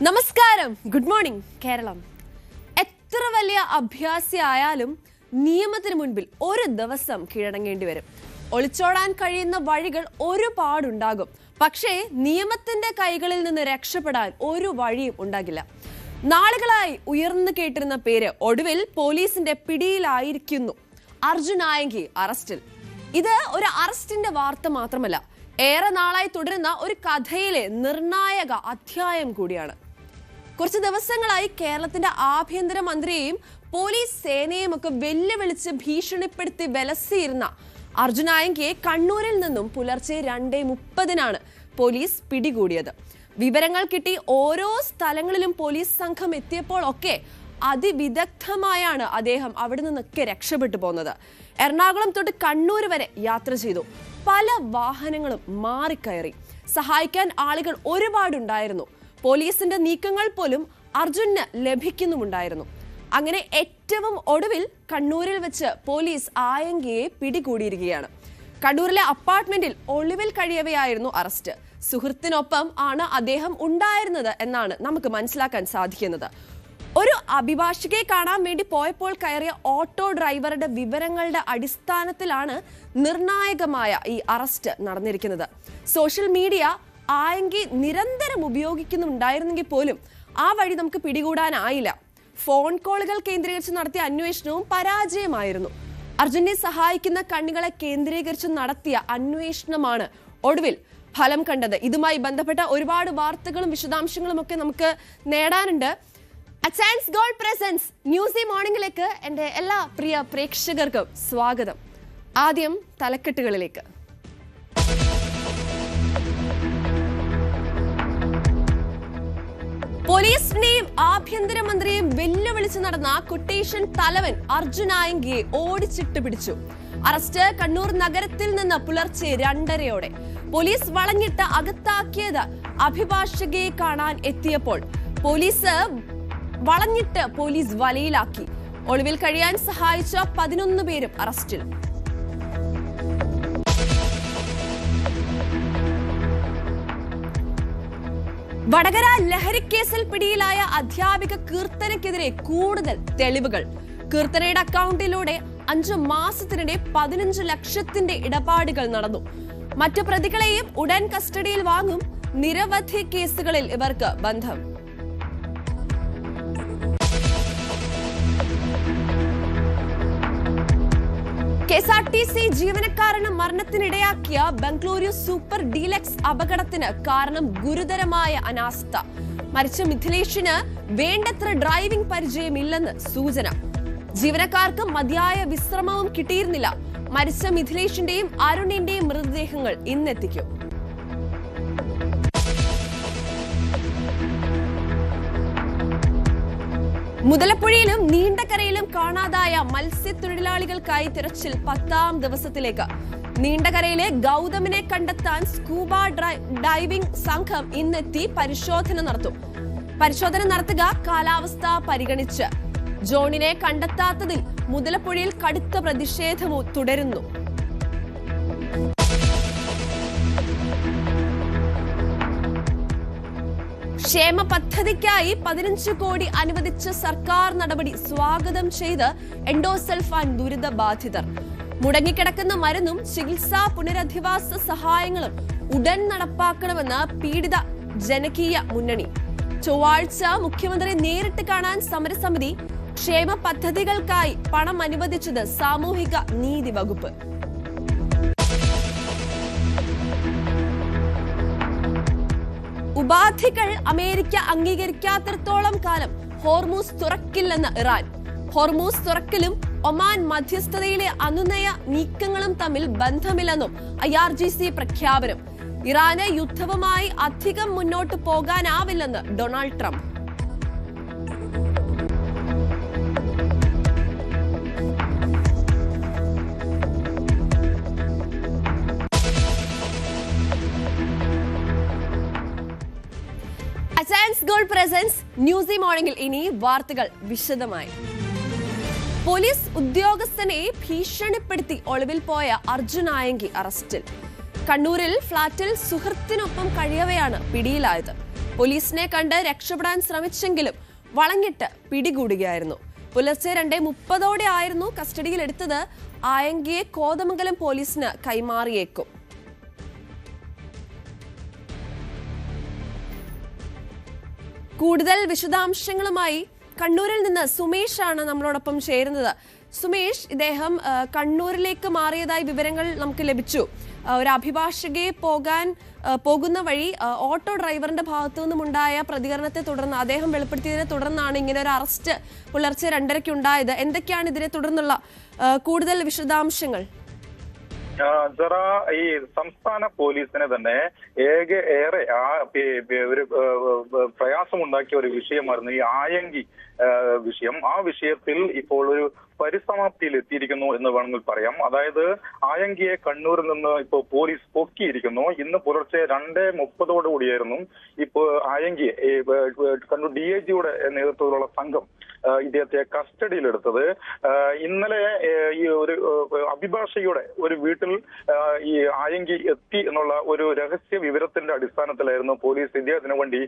നമസ്കാരം, good morning Keralam. എത്ര വലിയ അഭ്യാസിയായാലും നിയമത്തിന് മുൻപിൽ ഒരു ദിവസം കീഴടങ്ങേണ്ടി വരും. ഒളിച്ചോടാൻ കഴിയുന്ന വഴികൾ ഒരുപാടുണ്ടാകും, പക്ഷേ നിയമത്തിന്റെ കൈകളിൽ നിന്ന് രക്ഷപ്പെടാൻ ഒരു വഴിയും ഉണ്ടാകില്ല. നാളുകളായി ഉയർന്നു കേട്ടിരുന്ന പേര് ഒടുവിൽ പോലീസിന്റെ പിടിയിലായിരിക്കുന്നു. അർജുൻ ആയങ്കി അറസ്റ്റിൽ. ഇത് ഒരു അറസ്റ്റിന്റെ വാർത്ത മാത്രമല്ല, ഏറെ നാളായി തുടരുന്ന ഒരു കഥയിലെ നിർണായക അധ്യായം കൂടിയാണ്. കുറച്ച് ദിവസങ്ങളായി കേരളത്തിന്റെ ആഭ്യന്തരമന്ത്രിയെയും പോലീസ് സേനയും ഒക്കെ വെല്ലുവിളിച്ച് ഭീഷണിപ്പെടുത്തി വിലസിയിരുന്ന അർജുൻ ആയങ്കിയെ കണ്ണൂരിൽ നിന്നും പുലർച്ചെ 2:30 പോലീസ് പിടികൂടിയത്. വിവരങ്ങൾ കിട്ടി ഓരോ സ്ഥലങ്ങളിലും പോലീസ് സംഘം എത്തിയപ്പോൾ ഒക്കെ അതിവിദഗ്ധമായാണ് അദ്ദേഹം അവിടെ നിന്നൊക്കെ രക്ഷപ്പെട്ടു പോകുന്നത്. എറണാകുളം തൊട്ട് കണ്ണൂർ വരെ യാത്ര ചെയ്തു. പല വാഹനങ്ങളും മാറിക്കയറി. സഹായിക്കാൻ ആളുകൾ ഒരുപാടുണ്ടായിരുന്നു. പോലീസിന്റെ നീക്കങ്ങൾ പോലും അർജുന് ലഭിക്കുന്നുമുണ്ടായിരുന്നു. അങ്ങനെ ഏറ്റവും ഒടുവിൽ കണ്ണൂരിൽ വെച്ച് പോലീസ് ആയങ്കിയെ പിടികൂടിയിരിക്കുകയാണ്. കണ്ണൂരിലെ അപ്പാർട്ട്മെന്റിൽ ഒളിവിൽ കഴിയവെയായിരുന്നു അറസ്റ്റ്. സുഹൃത്തിനൊപ്പം ആണ് അദ്ദേഹം ഉണ്ടായിരുന്നത് എന്നാണ് നമുക്ക് മനസ്സിലാക്കാൻ സാധിക്കുന്നത്. ഒരു അഭിഭാഷകയെ കാണാൻ വേണ്ടി പോയപ്പോൾ കയറിയ ഓട്ടോ ഡ്രൈവറുടെ വിവരങ്ങളുടെ അടിസ്ഥാനത്തിലാണ് നിർണായകമായ ഈ അറസ്റ്റ് നടന്നിരിക്കുന്നത്. സോഷ്യൽ മീഡിയ ആയങ്കി നിരന്തരം ഉപയോഗിക്കുന്നുണ്ടായിരുന്നെങ്കിൽ പോലും ആ വഴി നമുക്ക് പിടികൂടാനായില്ല. ഫോൺ കോളുകൾ കേന്ദ്രീകരിച്ച് നടത്തിയ അന്വേഷണവും പരാജയമായിരുന്നു. അർജുനെ സഹായിക്കുന്ന കണ്ണികളെ കേന്ദ്രീകരിച്ച് നടത്തിയ അന്വേഷണമാണ് ഒടുവിൽ ഫലം കണ്ടത്. ഇതുമായി ബന്ധപ്പെട്ട ഒരുപാട് വാർത്തകളും വിശദാംശങ്ങളും ഒക്കെ നമുക്ക് നേടാനുണ്ട്. അച്ചാൻസ് ഗോൾഡ് പ്രസൻസ് ന്യൂസി മോർണിംഗിലേക്ക് എൻ്റെ എല്ലാ പ്രിയ പ്രേക്ഷകർക്കും സ്വാഗതം. ആദ്യം തലക്കെട്ടുകളിലേക്ക്. പോലീസിനെയും ആഭ്യന്തരമന്ത്രിയെയും വെല്ലുവിളിച്ച് നടന്ന കൊട്ടേഷൻ തലവൻ അർജുൻ ആയങ്കിയെ ഓടിച്ചിട്ട് പിടിച്ചു. അറസ്റ്റ് കണ്ണൂർ നഗരത്തിൽ നിന്ന് പുലർച്ചെ 2:30 പോലീസ് വളഞ്ഞിട്ട് അകത്താക്കിയത് അഭിഭാഷകയെ കാണാൻ എത്തിയപ്പോൾ പോലീസ് വലയിലാക്കി. ഒളിവിൽ കഴിയാൻ സഹായിച്ച 11 പേരും അറസ്റ്റിൽ. വടകര ലഹരിക്കേസിൽ പിടിയിലായ അധ്യാപിക കീർത്തനയ്ക്കെതിരെ കൂടുതൽ തെളിവുകൾ. കീർത്തനയുടെ അക്കൗണ്ടിലൂടെ 5 മാസത്തിനിടെ 15 ലക്ഷത്തിന്റെ ഇടപാടുകൾ നടന്നു. മറ്റു പ്രതികളെയും ഉടൻ കസ്റ്റഡിയിൽ വാങ്ങും. നിരവധി കേസുകളിൽ ഇവർക്ക് ബന്ധം. KSRTC ജീവനക്കാരന് മരണത്തിനിടയാക്കിയ ബംഗളൂരു സൂപ്പർ ഡീലക്സ് അപകടത്തിന് കാരണം ഗുരുതരമായ അനാസ്ഥ. മരിച്ച മിഥിലേഷിന് വേണ്ടത്ര ഡ്രൈവിംഗ് പരിചയമില്ലെന്ന് സൂചന. ജീവനക്കാർക്ക് മതിയായ വിശ്രമവും കിട്ടിയിരുന്നില്ല. മരിച്ച മിഥിലേഷിന്റെയും അരുണിന്റെയും മൃതദേഹങ്ങൾ ഇന്നെത്തിക്കും. മുതലപ്പുഴയിലും നീണ്ടകരയിലും കാണാതായ മത്സ്യത്തൊഴിലാളികൾക്കായി തിരച്ചിൽ 10ാം ദിവസത്തിലേക്ക്. നീണ്ടകരയിലെ ഗൗതമിനെ കണ്ടെത്താൻ സ്കൂബ ഡൈവിംഗ് സംഘം ഇന്നെത്തി പരിശോധന നടത്തും. പരിശോധന നടത്തുക കാലാവസ്ഥ പരിഗണിച്ച്. ജോണിനെ കണ്ടെത്താത്തതിൽ മുതലപ്പുഴയിൽ കടുത്ത പ്രതിഷേധവും തുടരുന്നു. ക്ഷേമ പദ്ധതിക്കായി 15 കോടി അനുവദിച്ച സർക്കാർ നടപടി സ്വാഗതം ചെയ്ത് എൻഡോസൾഫാൻ ദുരിതബാധിതർ. മുടങ്ങിക്കിടക്കുന്ന മരുന്നും ചികിത്സാ പുനരധിവാസ സഹായങ്ങളും ഉടൻ നടപ്പാക്കണമെന്ന് പീഡിത ജനകീയ മുന്നണി. ചൊവ്വാഴ്ച മുഖ്യമന്ത്രി നേരിട്ട് കാണാൻ സമരസമിതി. ക്ഷേമ പദ്ധതികൾക്കായി പണം അനുവദിച്ചത് സാമൂഹിക നീതി വകുപ്പ്. ഉപാധികൾ അമേരിക്ക അംഗീകരിക്കാത്തിടത്തോളം കാലം ഹോർമൂസ് തുറക്കില്ലെന്ന് ഇറാൻ. ഹോർമൂസ് തുറക്കലും ഒമാൻ മധ്യസ്ഥതയിലെ അനുനയ നീക്കങ്ങളും തമ്മിൽ ബന്ധമില്ലെന്നും IRGC പ്രഖ്യാപനം. ഇറാന് യുദ്ധവുമായി അധികം മുന്നോട്ട് പോകാനാവില്ലെന്ന് ഡൊണാൾഡ് ട്രംപ്. അച്ചാൻസ് ഗോൾഡ് പ്രസൻസ് ന്യൂസി മോർണിംഗിൽ ഇനി വാർത്തകൾ വിശദമായി. പോലീസ് ഉദ്യോഗസ്ഥനെ ഭീഷണിപ്പെടുത്തി ഒളിവിൽ പോയ അർജുൻ ആയങ്കി അറസ്റ്റിൽ. കണ്ണൂരിൽ ഫ്ളാറ്റിൽ സുഹൃത്തിനൊപ്പം കഴിയവെയാണ് പിടിയിലായത്. പോലീസിനെ കണ്ട് രക്ഷപ്പെടാൻ ശ്രമിച്ചെങ്കിലും വളഞ്ഞിട്ട് പിടികൂടുകയായിരുന്നു. പുലർച്ചെ 2:30 ആയിരുന്നു കസ്റ്റഡിയിലെടുത്തത്. ആയങ്കിയെ കോതമംഗലം പോലീസിന് കൈമാറിയേക്കും. കൂടുതൽ വിശദാംശങ്ങളുമായി കണ്ണൂരിൽ നിന്ന് സുമേഷ് ആണ് നമ്മളോടൊപ്പം ചേരുന്നത്. സുമേഷ്, ഇദ്ദേഹം കണ്ണൂരിലേക്ക് മാറിയതായി വിവരങ്ങൾ നമുക്ക് ലഭിച്ചു. ഒരു അഭിഭാഷകയെ പോകുന്ന വഴി ഓട്ടോ ഡ്രൈവറിന്റെ ഭാഗത്തു നിന്നുമുണ്ടായ പ്രതികരണത്തെ തുടർന്ന്, അദ്ദേഹം വെളിപ്പെടുത്തിയതിനെ തുടർന്നാണ് ഇങ്ങനെ ഒരു അറസ്റ്റ് പുലർച്ചെ 2:30 ഉണ്ടായത്. എന്തൊക്കെയാണ് ഇതിനെ തുടർന്നുള്ള കൂടുതൽ വിശദാംശങ്ങൾ? ഈ സംസ്ഥാന പോലീസിനെ തന്നെ ഏറെ ഒരു പ്രയാസമുണ്ടാക്കിയ ഒരു വിഷയമായിരുന്നു ഈ ആയങ്കി വിഷയം. ആ വിഷയത്തിൽ ഇപ്പോൾ ഒരു പരിസമാപ്തിയിൽ എത്തിയിരിക്കുന്നു എന്ന് വേണമെങ്കിൽ പറയാം. അതായത് ആയങ്കിയെ കണ്ണൂരിൽ നിന്ന് ഇപ്പോൾ പോലീസ് പൊക്കിയിരിക്കുന്നു. ഇന്ന് പുലർച്ചെ 2:30 ഇപ്പോൾ ആയങ്കിയെ കണ്ണൂർ DIGയുടെ നേതൃത്വത്തിലുള്ള സംഘം ഇദ്ദേഹത്തെ കസ്റ്റഡിയിലെടുത്തത്. ഇന്നലെ ഈ ഒരു അഭിഭാഷകയുടെ ഒരു വീട്ടിൽ ഈ ആയങ്കി എത്തി എന്നുള്ള ഒരു രഹസ്യ വിവരത്തിന്റെ അടിസ്ഥാനത്തിലായിരുന്നു പോലീസ് ഇദ്ദേഹത്തിന് വേണ്ടി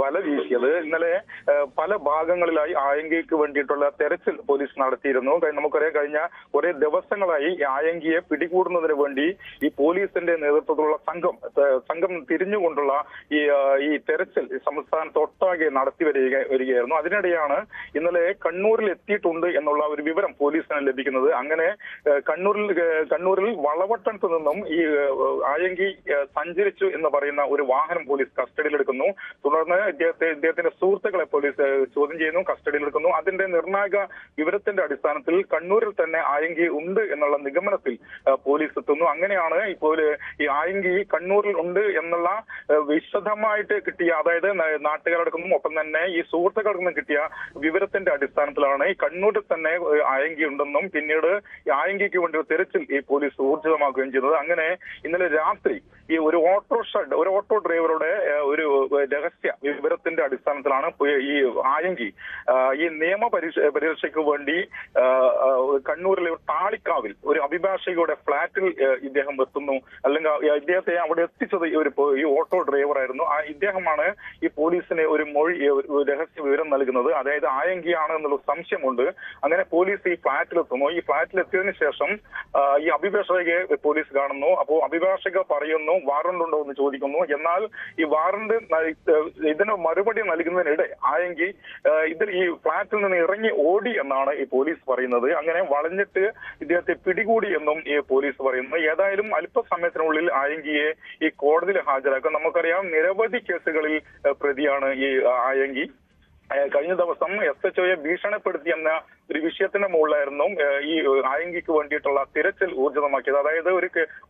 വല വീശിയത്. ഇന്നലെ പല ഭാഗങ്ങളിലായി ആയങ്കിക്ക് വേണ്ടിയിട്ടുള്ള തെരച്ചിൽ പോലീസ് നടത്തിയിരുന്നു. നമുക്കറിയാം, കഴിഞ്ഞ കുറെ ദിവസങ്ങളായി ആയങ്കിയെ പിടികൂടുന്നതിന് വേണ്ടി ഈ പോലീസിന്റെ നേതൃത്വത്തിലുള്ള സംഘം തിരിഞ്ഞുകൊണ്ടുള്ള ഈ തെരച്ചിൽ സംസ്ഥാനത്തൊട്ടാകെ നടത്തി വരികയായിരുന്നു. അതിനിടെയാണ് ഇന്നലെ കണ്ണൂരിൽ എത്തിയിട്ടുണ്ട് എന്നുള്ള ഒരു വിവരം പോലീസിന് ലഭിക്കുന്നത്. അങ്ങനെ കണ്ണൂരിൽ വളവട്ടത്ത് നിന്നും ഈ ആയങ്കി സഞ്ചരിച്ചു എന്ന് പറയുന്ന ഒരു വാഹനം പോലീസ് കസ്റ്റഡിയിലെടുക്കുന്നു. തുടർന്ന് ഇദ്ദേഹത്തിന്റെ സുഹൃത്തുക്കളെ പോലീസ് ചോദ്യം ചെയ്യുന്നു, കസ്റ്റഡിയിലെടുക്കുന്നു. അതിന്റെ നിർണായക വിവരത്തിന്റെ അടിസ്ഥാനത്തിൽ കണ്ണൂരിൽ തന്നെ ആയങ്കി ഉണ്ട് എന്നുള്ള നിഗമനത്തിൽ പോലീസ് എത്തുന്നു. അങ്ങനെയാണ് ഇപ്പോൾ ഈ ആയങ്കി കണ്ണൂരിൽ ഉണ്ട് എന്നുള്ള വിശദമായിട്ട് കിട്ടിയ, അതായത് നാട്ടുകാരടക്കുന്നു ഒപ്പം തന്നെ ഈ സുഹൃത്തുക്കൾക്കും കിട്ടിയ വിവരത്തിന്റെ അടിസ്ഥാനത്തിലാണ് ഈ കണ്ണൂരിൽ തന്നെ ആയങ്കി ഉണ്ടെന്നും പിന്നീട് ഈ ആയങ്കിക്ക് വേണ്ടി തെരച്ചിൽ ഈ പോലീസ് ഊർജിതമാക്കുകയും ചെയ്തത്. അങ്ങനെ ഇന്നലെ രാത്രി ഈ ഒരു ഓട്ടോ ഡ്രൈവറുടെ ഒരു രഹസ്യ വിവരത്തിന്റെ അടിസ്ഥാനത്തിലാണ് ഈ ആയങ്കി ഈ നിയമ പരീക്ഷയ്ക്ക് വേണ്ടി കണ്ണൂരിലെ താളിക്കാവിൽ ഒരു അഭിഭാഷകയുടെ ഫ്ളാറ്റിൽ ഇദ്ദേഹം എത്തുന്നു. അല്ലെങ്കിൽ ഇദ്ദേഹത്തെ അവിടെ എത്തിച്ചത് ഈ ഓട്ടോ ഡ്രൈവറായിരുന്നു. ഇദ്ദേഹമാണ് ഈ പോലീസിന് ഒരു രഹസ്യ വിവരം നൽകുന്നത്. അതായത് ആയങ്കിയാണ് എന്നുള്ള സംശയമുണ്ട്. അങ്ങനെ പോലീസ് ഈ ഫ്ളാറ്റിലെത്തുന്നു. ഈ ഫ്ളാറ്റിലെത്തിയതിനു ശേഷം ഈ അഭിഭാഷകയെ പോലീസ് കാണുന്നു. അപ്പോൾ അഭിഭാഷക പറയുന്നു വാറണ്ട് ഉണ്ടോ എന്ന് ചോദിക്കുന്നു. എന്നാൽ ഈ വാറണ്ട് ഇതിന് മറുപടി നൽകുന്നതിനിടെ ആയങ്കി ഈ ഫ്ളാറ്റിൽ നിന്ന് ഇറങ്ങി ഓടി എന്നാണ് ഈ പോലീസ് പറയുന്നത്. അങ്ങനെ വളഞ്ഞിട്ട് ഇദ്ദേഹത്തെ പിടികൂടി എന്നും ഈ പോലീസ് പറയുന്നു. ഏതായാലും അല്പസമയത്തിനുള്ളിൽ ആയങ്കിയെ ഈ കോടതിയിൽ ഹാജരാക്കും. നമുക്കറിയാം, നിരവധി കേസുകളിൽ പ്രതിയാണ് ഈ ആയങ്കി. കഴിഞ്ഞ ദിവസം SHOയെ ഭീഷണിപ്പെടുത്തിയെന്ന ഒരു വിഷയത്തിന്റെ മുകളിലായിരുന്നു ഈ ആയങ്കിക്ക് വേണ്ടിയിട്ടുള്ള തിരച്ചിൽ ഊർജിതമാക്കിയത്. അതായത്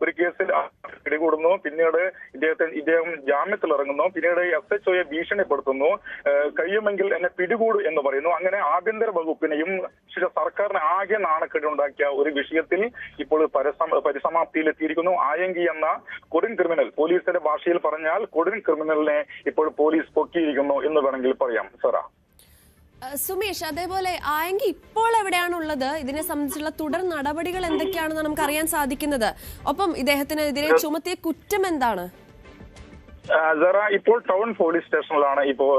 ഒരു കേസിൽ പിടികൂടുന്നു, പിന്നീട് ഇദ്ദേഹം ജാമ്യത്തിൽ ഇറങ്ങുന്നു, പിന്നീട് SHOയെ ഭീഷണിപ്പെടുത്തുന്നു, കഴിയുമെങ്കിൽ എന്നെ പിടികൂടൂ എന്ന് പറയുന്നു. അങ്ങനെ ആഭ്യന്തര വകുപ്പിനെയും സർക്കാരിനെ ആകെ നാണക്കേടുണ്ടാക്കിയ ഒരു വിഷയത്തിൽ ഇപ്പോൾ പരിസമാപ്തിയിലെത്തിയിരിക്കുന്നു. ആയങ്കി എന്ന കൊടും ക്രിമിനൽ, പോലീസിന്റെ ഭാഷയിൽ പറഞ്ഞാൽ കൊടും ക്രിമിനലിനെ ഇപ്പോൾ പോലീസ് പൊക്കിയിരിക്കുന്നു എന്ന് വേണമെങ്കിൽ പറയാം. സാറാ സുമേഷ്, അതേപോലെ ആയങ്കി ഇപ്പോൾ എവിടെയാണുള്ളത്? ഇതിനെ സംബന്ധിച്ചുള്ള തുടർ നടപടികൾ എന്തൊക്കെയാണെന്ന് നമുക്ക് അറിയാൻ സാധിക്കുന്നത്? ഒപ്പം ഇദ്ദേഹത്തിനെതിരെ ചുമത്തിയ കുറ്റം എന്താണ്? ഇപ്പോൾ ടൗൺ പോലീസ് സ്റ്റേഷനിലാണ് ഇപ്പോൾ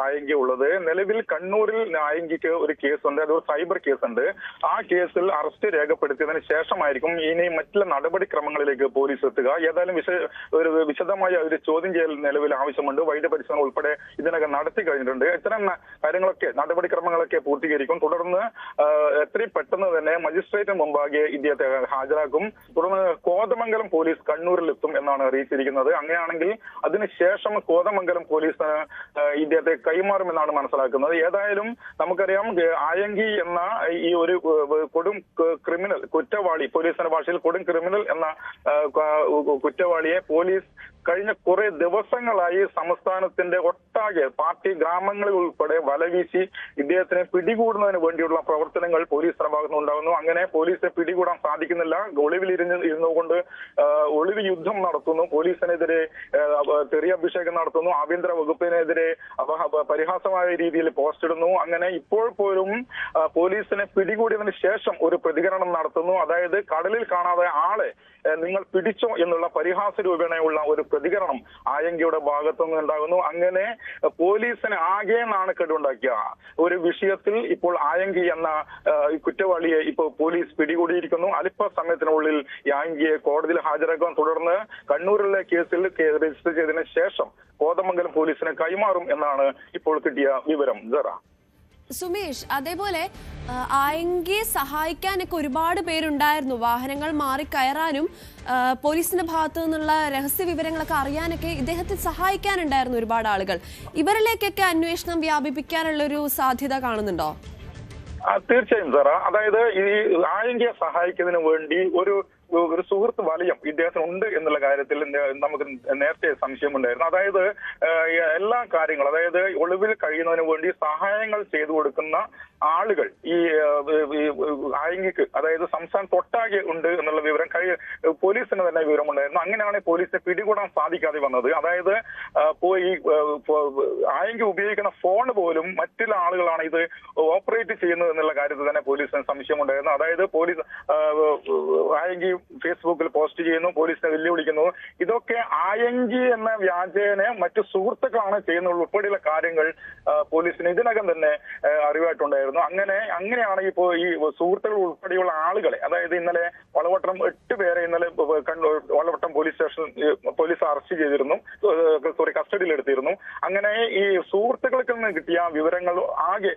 ആയങ്കി ഉള്ളത്. നിലവിൽ കണ്ണൂരിൽ ആയങ്കിക്ക് ഒരു കേസുണ്ട്, അതൊരു സൈബർ കേസുണ്ട്. ആ കേസിൽ അറസ്റ്റ് രേഖപ്പെടുത്തിയതിന് ശേഷമായിരിക്കും ഇനി മറ്റുള്ള നടപടിക്രമങ്ങളിലേക്ക് പോലീസ് എത്തുക. ഏതായാലും ഒരു വിശദമായ ഒരു ചോദ്യം ചെയ്യൽ നിലവിൽ ആവശ്യമുണ്ട്. വൈദ്യപരിശോധന ഉൾപ്പെടെ ഇതിനകം നടത്തി കഴിഞ്ഞിട്ടുണ്ട്. ഇത്തരം കാര്യങ്ങളൊക്കെ, നടപടിക്രമങ്ങളൊക്കെ പൂർത്തീകരിക്കും. തുടർന്ന് എത്രയും പെട്ടെന്ന് തന്നെ മജിസ്ട്രേറ്റിന് മുമ്പാകെ ഇദ്ദേഹത്തെ ഹാജരാക്കും. തുടർന്ന് കോതമംഗലം പോലീസ് കണ്ണൂരിലെത്തും എന്നാണ് അറിയിച്ചിരിക്കുന്നത്. അങ്ങനെയാണെങ്കിൽ അതിനുശേഷം കോതമംഗലം പോലീസിന് ഇദ്ദേഹത്തെ കൈമാറുമെന്നാണ് മനസ്സിലാക്കുന്നത്. ഏതായാലും നമുക്കറിയാം, ആയങ്കി എന്ന ഈ ഒരു കൊടും ക്രിമിനൽ കുറ്റവാളി, പോലീസിന്റെ ഭാഷയിൽ കൊടും ക്രിമിനൽ എന്ന കുറ്റവാളിയെ പോലീസ് കഴിഞ്ഞ കുറെ ദിവസങ്ങളായി സംസ്ഥാനത്തിന്റെ ഒട്ടാകെ പാർട്ടി ഗ്രാമങ്ങളിൽ ഉൾപ്പെടെ വലവീശി ഇദ്ദേഹത്തിനെ പിടികൂടുന്നതിന് വേണ്ടിയുള്ള പ്രവർത്തനങ്ങൾ പോലീസിന്റെ ഭാഗത്തുനിന്ന് ഉണ്ടാകുന്നു. അങ്ങനെ പോലീസിനെ പിടികൂടാൻ സാധിക്കുന്നില്ല. ഇരുന്നുകൊണ്ട് ഒളിവ് യുദ്ധം നടത്തുന്നു, പോലീസിനെതിരെ തെറിയഭിഷേകം നടത്തുന്നു, ആഭ്യന്തര വകുപ്പിനെതിരെ പരിഹാസമായ രീതിയിൽ പോസ്റ്റ് ഇടുന്നു. അങ്ങനെ ഇപ്പോൾ പോലും പോലീസിനെ പിടികൂടിയതിനു ശേഷം ഒരു പ്രതികരണം നടത്തുന്നു. അതായത് കടലിൽ കാണാതെ ആളെ നിങ്ങൾ പിടിച്ചോ എന്നുള്ള പരിഹാസ രൂപേണയുള്ള ഒരു പ്രതികരണം ആയങ്കിയുടെ ഭാഗത്തുനിന്ന് ഉണ്ടാകുന്നു. അങ്ങനെ പോലീസിന് ആകെ നാണക്കേടുണ്ടാക്കിയ ഒരു വിഷയത്തിൽ ഇപ്പോൾ ആയങ്കി എന്ന കുറ്റവാളിയെ ഇപ്പോൾ പോലീസ് പിടികൂടിയിരിക്കുന്നു. അല്പസമയത്തിനുള്ളിൽ ഈ ആയങ്കിയെ കോടതിയിൽ ഹാജരാക്കാൻ, തുടർന്ന് കണ്ണൂരിലെ കേസിൽ രജിസ്റ്റർ ചെയ്തതിനു ശേഷം കോതമംഗലം പോലീസിന് കൈമാറും എന്നാണ് ഇപ്പോൾ കിട്ടിയ വിവരം. സുമേഷ്, അതേപോലെ ആയങ്കിയെ സഹായിക്കാനൊക്കെ ഒരുപാട് പേരുണ്ടായിരുന്നു. വാഹനങ്ങൾ മാറിക്കയറാനും പോലീസിന്റെ ഭാഗത്തു നിന്നുള്ള രഹസ്യ വിവരങ്ങളൊക്കെ അറിയാനൊക്കെ ഇദ്ദേഹത്തെ സഹായിക്കാനുണ്ടായിരുന്നു ഒരുപാട് ആളുകൾ. ഇവരിലേക്കൊക്കെ അന്വേഷണം വ്യാപിപ്പിക്കാനുള്ള ഒരു സാധ്യത കാണുന്നുണ്ടോ? തീർച്ചയായും സാർ. അതായത് ഈ ആയങ്കിയെ സഹായിക്കുന്നതിന് വേണ്ടി ഒരു സുഹൃത്ത് വലയം ഇദ്ദേഹത്തിന് ഉണ്ട് എന്നുള്ള കാര്യത്തിൽ നമുക്ക് നേരത്തെ സംശയമുണ്ടായിരുന്നു. അതായത് എല്ലാ കാര്യങ്ങളും, അതായത് ഒളിവിൽ കഴിയുന്നതിന് വേണ്ടി സഹായങ്ങൾ ചെയ്തു കൊടുക്കുന്ന ആളുകൾ ഈ ആയങ്കിക്ക്, അതായത് സംസ്ഥാനത്തൊട്ടാകെ ഉണ്ട് എന്നുള്ള വിവരം പോലീസിന് തന്നെ വിവരമുണ്ടായിരുന്നു. അങ്ങനെയാണ് പോലീസിനെ പിടികൂടാൻ സാധിക്കാതെ വന്നത്. അതായത് ഈ ആയങ്കി ഉപയോഗിക്കുന്ന ഫോൺ പോലും മറ്റുള്ള ആളുകളാണ് ഇത് ഓപ്പറേറ്റ് ചെയ്യുന്നത് എന്നുള്ള കാര്യത്തിൽ തന്നെ പോലീസിന് സംശയമുണ്ടായിരുന്നു. അതായത് പോലീസ് ആയങ്കി ഫേസ്ബുക്കിൽ പോസ്റ്റ് ചെയ്യുന്നു, പോലീസിനെ വെല്ലുവിളിക്കുന്നു. ഇതൊക്കെ ആയങ്കി എന്ന വ്യാജേന മറ്റു സുഹൃത്തുക്കളാണ് ചെയ്യുന്നത് ഉൾപ്പെടെയുള്ള കാര്യങ്ങൾ പോലീസിന് ഇതിനകം തന്നെ അറിവായിട്ടുണ്ടായിരുന്നു. അങ്ങനെയാണ് ഇപ്പോ ഈ സുഹൃത്തുക്കൾ ഉൾപ്പെടെയുള്ള ആളുകളെ, അതായത് ഇന്നലെ വളവട്ടം 8 പേരെ ഇന്നലെ വളവട്ടം പോലീസ് അറസ്റ്റ് ചെയ്തിരുന്നു, കസ്റ്റഡിയിൽ എടുത്തിരുന്നു. അങ്ങനെ ഈ സുഹൃത്തുക്കൾക്ക് നിന്ന് കിട്ടിയ വിവരങ്ങൾ ആകെ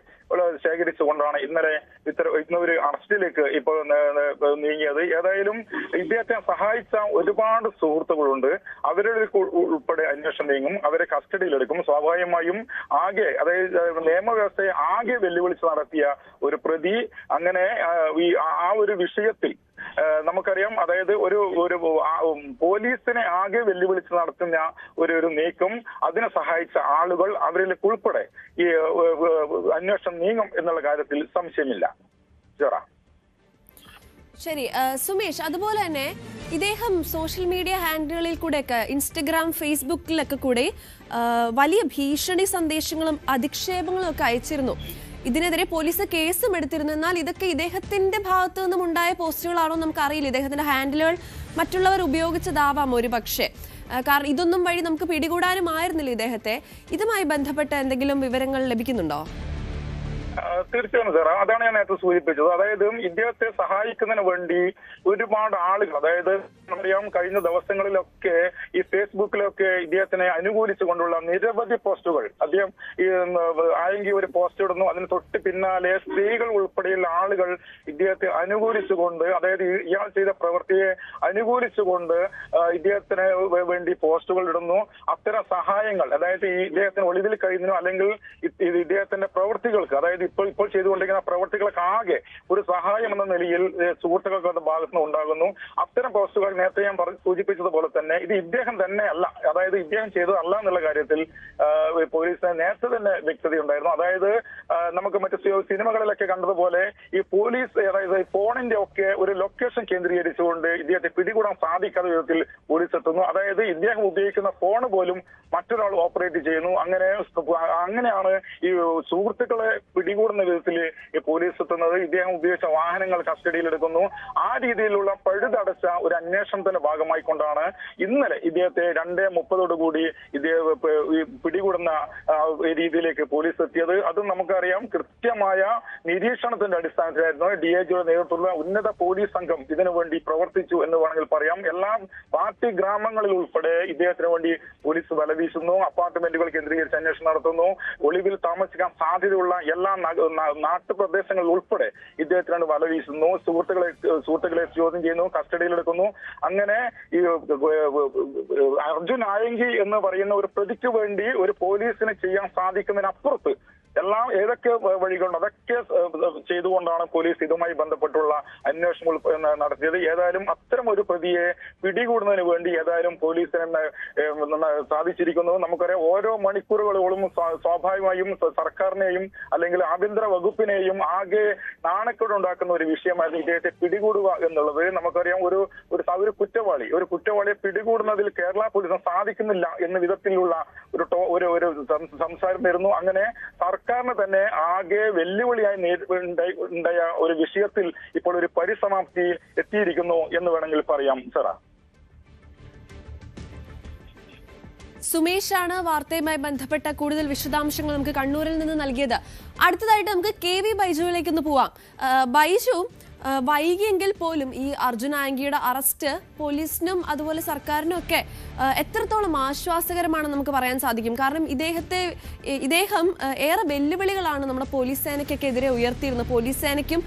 ശേഖരിച്ചുകൊണ്ടാണ് ഇന്നൊരു അറസ്റ്റിലേക്ക് ഇപ്പോൾ നീങ്ങിയത്. ഏതായാലും ഇദ്ദേഹത്തെ സഹായിച്ച ഒരുപാട് സുഹൃത്തുക്കളുണ്ട്. അവരുടെ ഉൾപ്പെടെ അന്വേഷണം നീങ്ങും, അവരെ കസ്റ്റഡിയിലെടുക്കും. സ്വാഭാവികമായും ആകെ, അതായത് നിയമവ്യവസ്ഥയെ ആകെ വെല്ലുവിളിച്ച് നടത്തിയ ഒരു പ്രതി, അങ്ങനെ ആ ഒരു വിഷയത്തിൽ നമുക്കറിയാം, അതായത് ഒരു പോലീസിനെ ആകെ വെല്ലുവിളിച്ച് നടത്തുന്ന ഒരു നീക്കം, അതിനെ സഹായിച്ച ആളുകൾ, അവരിലേക്ക് ഉൾപ്പെടെ ഈ അന്വേഷണം നീങ്ങും എന്നുള്ള കാര്യത്തിൽ സംശയമില്ല. ശരി സുമേഷ്, അതുപോലെ തന്നെ ഇദ്ദേഹം സോഷ്യൽ മീഡിയ ഹാൻഡിലുകളിൽ കൂടെയൊക്കെ, ഇൻസ്റ്റഗ്രാം, ഫേസ്ബുക്കിലൊക്കെ കൂടെ വലിയ ഭീഷണി സന്ദേശങ്ങളും അധിക്ഷേപങ്ങളും ഒക്കെ അയച്ചിരുന്നു. ഇതിനെതിരെ പോലീസ് കേസും എടുത്തിരുന്നു. എന്നാൽ ഇതൊക്കെ ഇദ്ദേഹത്തിന്റെ ഭാഗത്തു നിന്നും ഉണ്ടായ പോസ്റ്റുകളാണോ നമുക്കറിയില്ല. ഇദ്ദേഹത്തിന്റെ ഹാൻഡിലുകൾ മറ്റുള്ളവർ ഉപയോഗിച്ചതാവാം ഒരു പക്ഷേ. കാരണം ഇതൊന്നും വഴി നമുക്ക് പിടികൂടാനുമായിരുന്നില്ല ഇദ്ദേഹത്തെ. ഇതുമായി ബന്ധപ്പെട്ട എന്തെങ്കിലും വിവരങ്ങൾ ലഭിക്കുന്നുണ്ടോ? തീർച്ചയായും സാർ, അതാണ് ഞാൻ നേരത്തെ സൂചിപ്പിച്ചത്. അതായത് ഇദ്ദേഹത്തെ സഹായിക്കുന്നതിന് വേണ്ടി ഒരുപാട് ആളുകൾ, അതായത് നമുക്കറിയാം കഴിഞ്ഞ ദിവസങ്ങളിലൊക്കെ ഈ ഫേസ്ബുക്കിലൊക്കെ ഇദ്ദേഹത്തിനെ അനുകൂലിച്ചുകൊണ്ടുള്ള നിരവധി പോസ്റ്റുകൾ, അദ്ദേഹം ഈ ആയെങ്കിൽ ഒരു പോസ്റ്റ് ഇടുന്നു, അതിന് തൊട്ട് പിന്നാലെ സ്ത്രീകൾ ഉൾപ്പെടെയുള്ള ആളുകൾ ഇദ്ദേഹത്തെ അനുകൂലിച്ചുകൊണ്ട്, അതായത് ഇയാൾ ചെയ്ത പ്രവൃത്തിയെ അനുകൂലിച്ചുകൊണ്ട് ഇദ്ദേഹത്തിന് വേണ്ടി പോസ്റ്റുകൾ ഇടുന്നു. അത്തരം സഹായങ്ങൾ, അതായത് ഈ ഇദ്ദേഹത്തിന് ഒളിവിൽ കഴിയുന്നു അല്ലെങ്കിൽ ഇദ്ദേഹത്തിന്റെ പ്രവൃത്തികൾക്ക്, അതായത് ഇപ്പോൾ ചെയ്തുകൊണ്ടിരിക്കുന്ന പ്രവർത്തികൾക്ക് ആകെ ഒരു സഹായം എന്ന നിലയിൽ സുഹൃത്തുക്കൾക്ക് ഭാഗത്തുനിന്ന് ഉണ്ടാകുന്നു. അത്തരം പോസ്റ്റുകൾ നേരത്തെ ഞാൻ സൂചിപ്പിച്ചതുപോലെ തന്നെ ഇത് ഇദ്ദേഹം തന്നെ അല്ല, അതായത് ഇദ്ദേഹം ചെയ്തതല്ല എന്നുള്ള കാര്യത്തിൽ പോലീസിന് നേരത്തെ തന്നെ വ്യക്തതയുണ്ടായിരുന്നു. അതായത് നമുക്ക് മറ്റു സിനിമകളിലൊക്കെ കണ്ടതുപോലെ ഈ പോലീസ്, അതായത് ഫോണിന്റെ ഒക്കെ ഒരു ലൊക്കേഷൻ കേന്ദ്രീകരിച്ചുകൊണ്ട് ഇദ്ദേഹത്തെ പിടികൂടാൻ സാധിക്കാത്ത വിധത്തിൽ പോലീസ് എത്തുന്നു. അതായത് ഇദ്ദേഹം ഉപയോഗിക്കുന്ന ഫോൺ പോലും മറ്റൊരാൾ ഓപ്പറേറ്റ് ചെയ്യുന്നു. അങ്ങനെയാണ് ഈ സുഹൃത്തുക്കളെ പിടികൂടുന്ന വിധത്തിൽ പോലീസ് എത്തുന്നത്. ഇദ്ദേഹം ഉപയോഗിച്ച വാഹനങ്ങൾ കസ്റ്റഡിയിലെടുക്കുന്നു. ആ രീതിയിലുള്ള പഴുതടച്ച ഒരു അന്വേഷണത്തിന്റെ ഭാഗമായിക്കൊണ്ടാണ് ഇന്നലെ ഇദ്ദേഹത്തെ 2:30 ഇദ്ദേഹം പിടികൂടുന്ന രീതിയിലേക്ക് പോലീസ് എത്തിയത്. അത് നമുക്കറിയാം, കൃത്യമായ നിരീക്ഷണത്തിന്റെ അടിസ്ഥാനത്തിലായിരുന്നു. DIGയുടെ നേതൃത്വത്തിലുള്ള ഉന്നത പോലീസ് സംഘം ഇതിനു വേണ്ടി പ്രവർത്തിച്ചു എന്ന് വേണമെങ്കിൽ പറയാം. എല്ലാ പാർട്ടി ഗ്രാമങ്ങളിൽ ഉൾപ്പെടെ ഇദ്ദേഹത്തിന് വേണ്ടി പോലീസ് വലവീശുന്നു. അപ്പാർട്ട്മെന്റുകൾ കേന്ദ്രീകരിച്ച് അന്വേഷണം നടത്തുന്നു. ഒളിവിൽ താമസിക്കാൻ സാധ്യതയുള്ള എല്ലാ നാട്ടുപ്രദേശങ്ങളിൽ ഉൾപ്പെടെ ഇദ്ദേഹത്തിനാണ് വലവീശുന്നു. സുഹൃത്തുക്കളെ ചോദ്യം ചെയ്യുന്നു, കസ്റ്റഡിയിലെടുക്കുന്നു. അങ്ങനെ ഈ അർജുൻ ആയങ്കി എന്ന് പറയുന്ന ഒരു പ്രതിക്ക് വേണ്ടി ഒരു പോലീസിന് ചെയ്യാൻ സാധിക്കുന്നതിനപ്പുറത്ത് ഏതൊക്കെ വഴികളുണ്ട് അതൊക്കെ ചെയ്തുകൊണ്ടാണ് പോലീസ് ഇതുമായി ബന്ധപ്പെട്ടുള്ള അന്വേഷണം നടത്തിയത്. ഏതായാലും അത്തരം ഒരു പ്രതിയെ പിടികൂടുന്നതിന് വേണ്ടി ഏതായാലും പോലീസിന് സാധിച്ചിരിക്കുന്നു. നമുക്കറിയാം, ഓരോ മണിക്കൂറുകളോളം സ്വാഭാവികമായും സർക്കാരിനെയും അല്ലെങ്കിൽ ആഭ്യന്തര വകുപ്പിനെയും ആകെ നാണക്കേടുണ്ടാക്കുന്ന ഒരു വിഷയമായിരുന്നു ഇദ്ദേഹത്തെ പിടികൂടുക എന്നുള്ളത്. നമുക്കറിയാം, ഒരു കുറ്റവാളിയെ പിടികൂടുന്നതിൽ കേരള പോലീസിന് സാധിക്കുന്നില്ല എന്ന വിധത്തിലുള്ള ഒരു സംസാരം വരുന്നു. അങ്ങനെ സർക്കാരിന് തന്നെ ആകെ വെല്ലുവിളിയായി ഉണ്ടായ ഒരു വിഷയത്തിൽ ഇപ്പോൾ ഒരു പരിസമാപ്തി എത്തിയിരിക്കുന്നു എന്ന് വേണമെങ്കിൽ പറയാം. സാറാ, സുമേഷാണ് വാർത്തയുമായി ബന്ധപ്പെട്ട കൂടുതൽ വിശദാംശങ്ങൾ നമുക്ക് കണ്ണൂരിൽ നിന്ന് നൽകിയത്. അടുത്തതായിട്ട് നമുക്ക് KV ബൈജുവിലേക്ക് ഒന്ന് പോവാം. ബൈജു, വൈകിയെങ്കിൽ പോലും ഈ അർജുൻ ആയങ്കിയുടെ അറസ്റ്റ് പോലീസിനും അതുപോലെ സർക്കാരിനും ഒക്കെ എത്രത്തോളം ആശ്വാസകരമാണെന്ന് നമുക്ക് പറയാൻ സാധിക്കും? കാരണം ഇദ്ദേഹം ഏറെ വെല്ലുവിളികളാണ് നമ്മുടെ പോലീസ് സേനയ്ക്കൊക്കെ എതിരെ ഉയർത്തിയിരുന്നത്. പോലീസ് സേനയ്ക്കും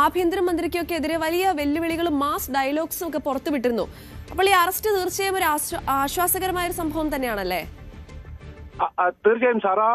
ആഭ്യന്തരമന്ത്രിക്കൊക്കെ എതിരെ വലിയ വെല്ലുവിളികളും മാസ് ഡയലോഗ്സും ഒക്കെ പുറത്തുവിട്ടിരുന്നു. അപ്പോൾ ഈ അറസ്റ്റ് തീർച്ചയായും ഒരു ആശ്വാസകരമായ ഒരു സംഭവം തന്നെയാണല്ലേ? തീർച്ചയായും സാറാ,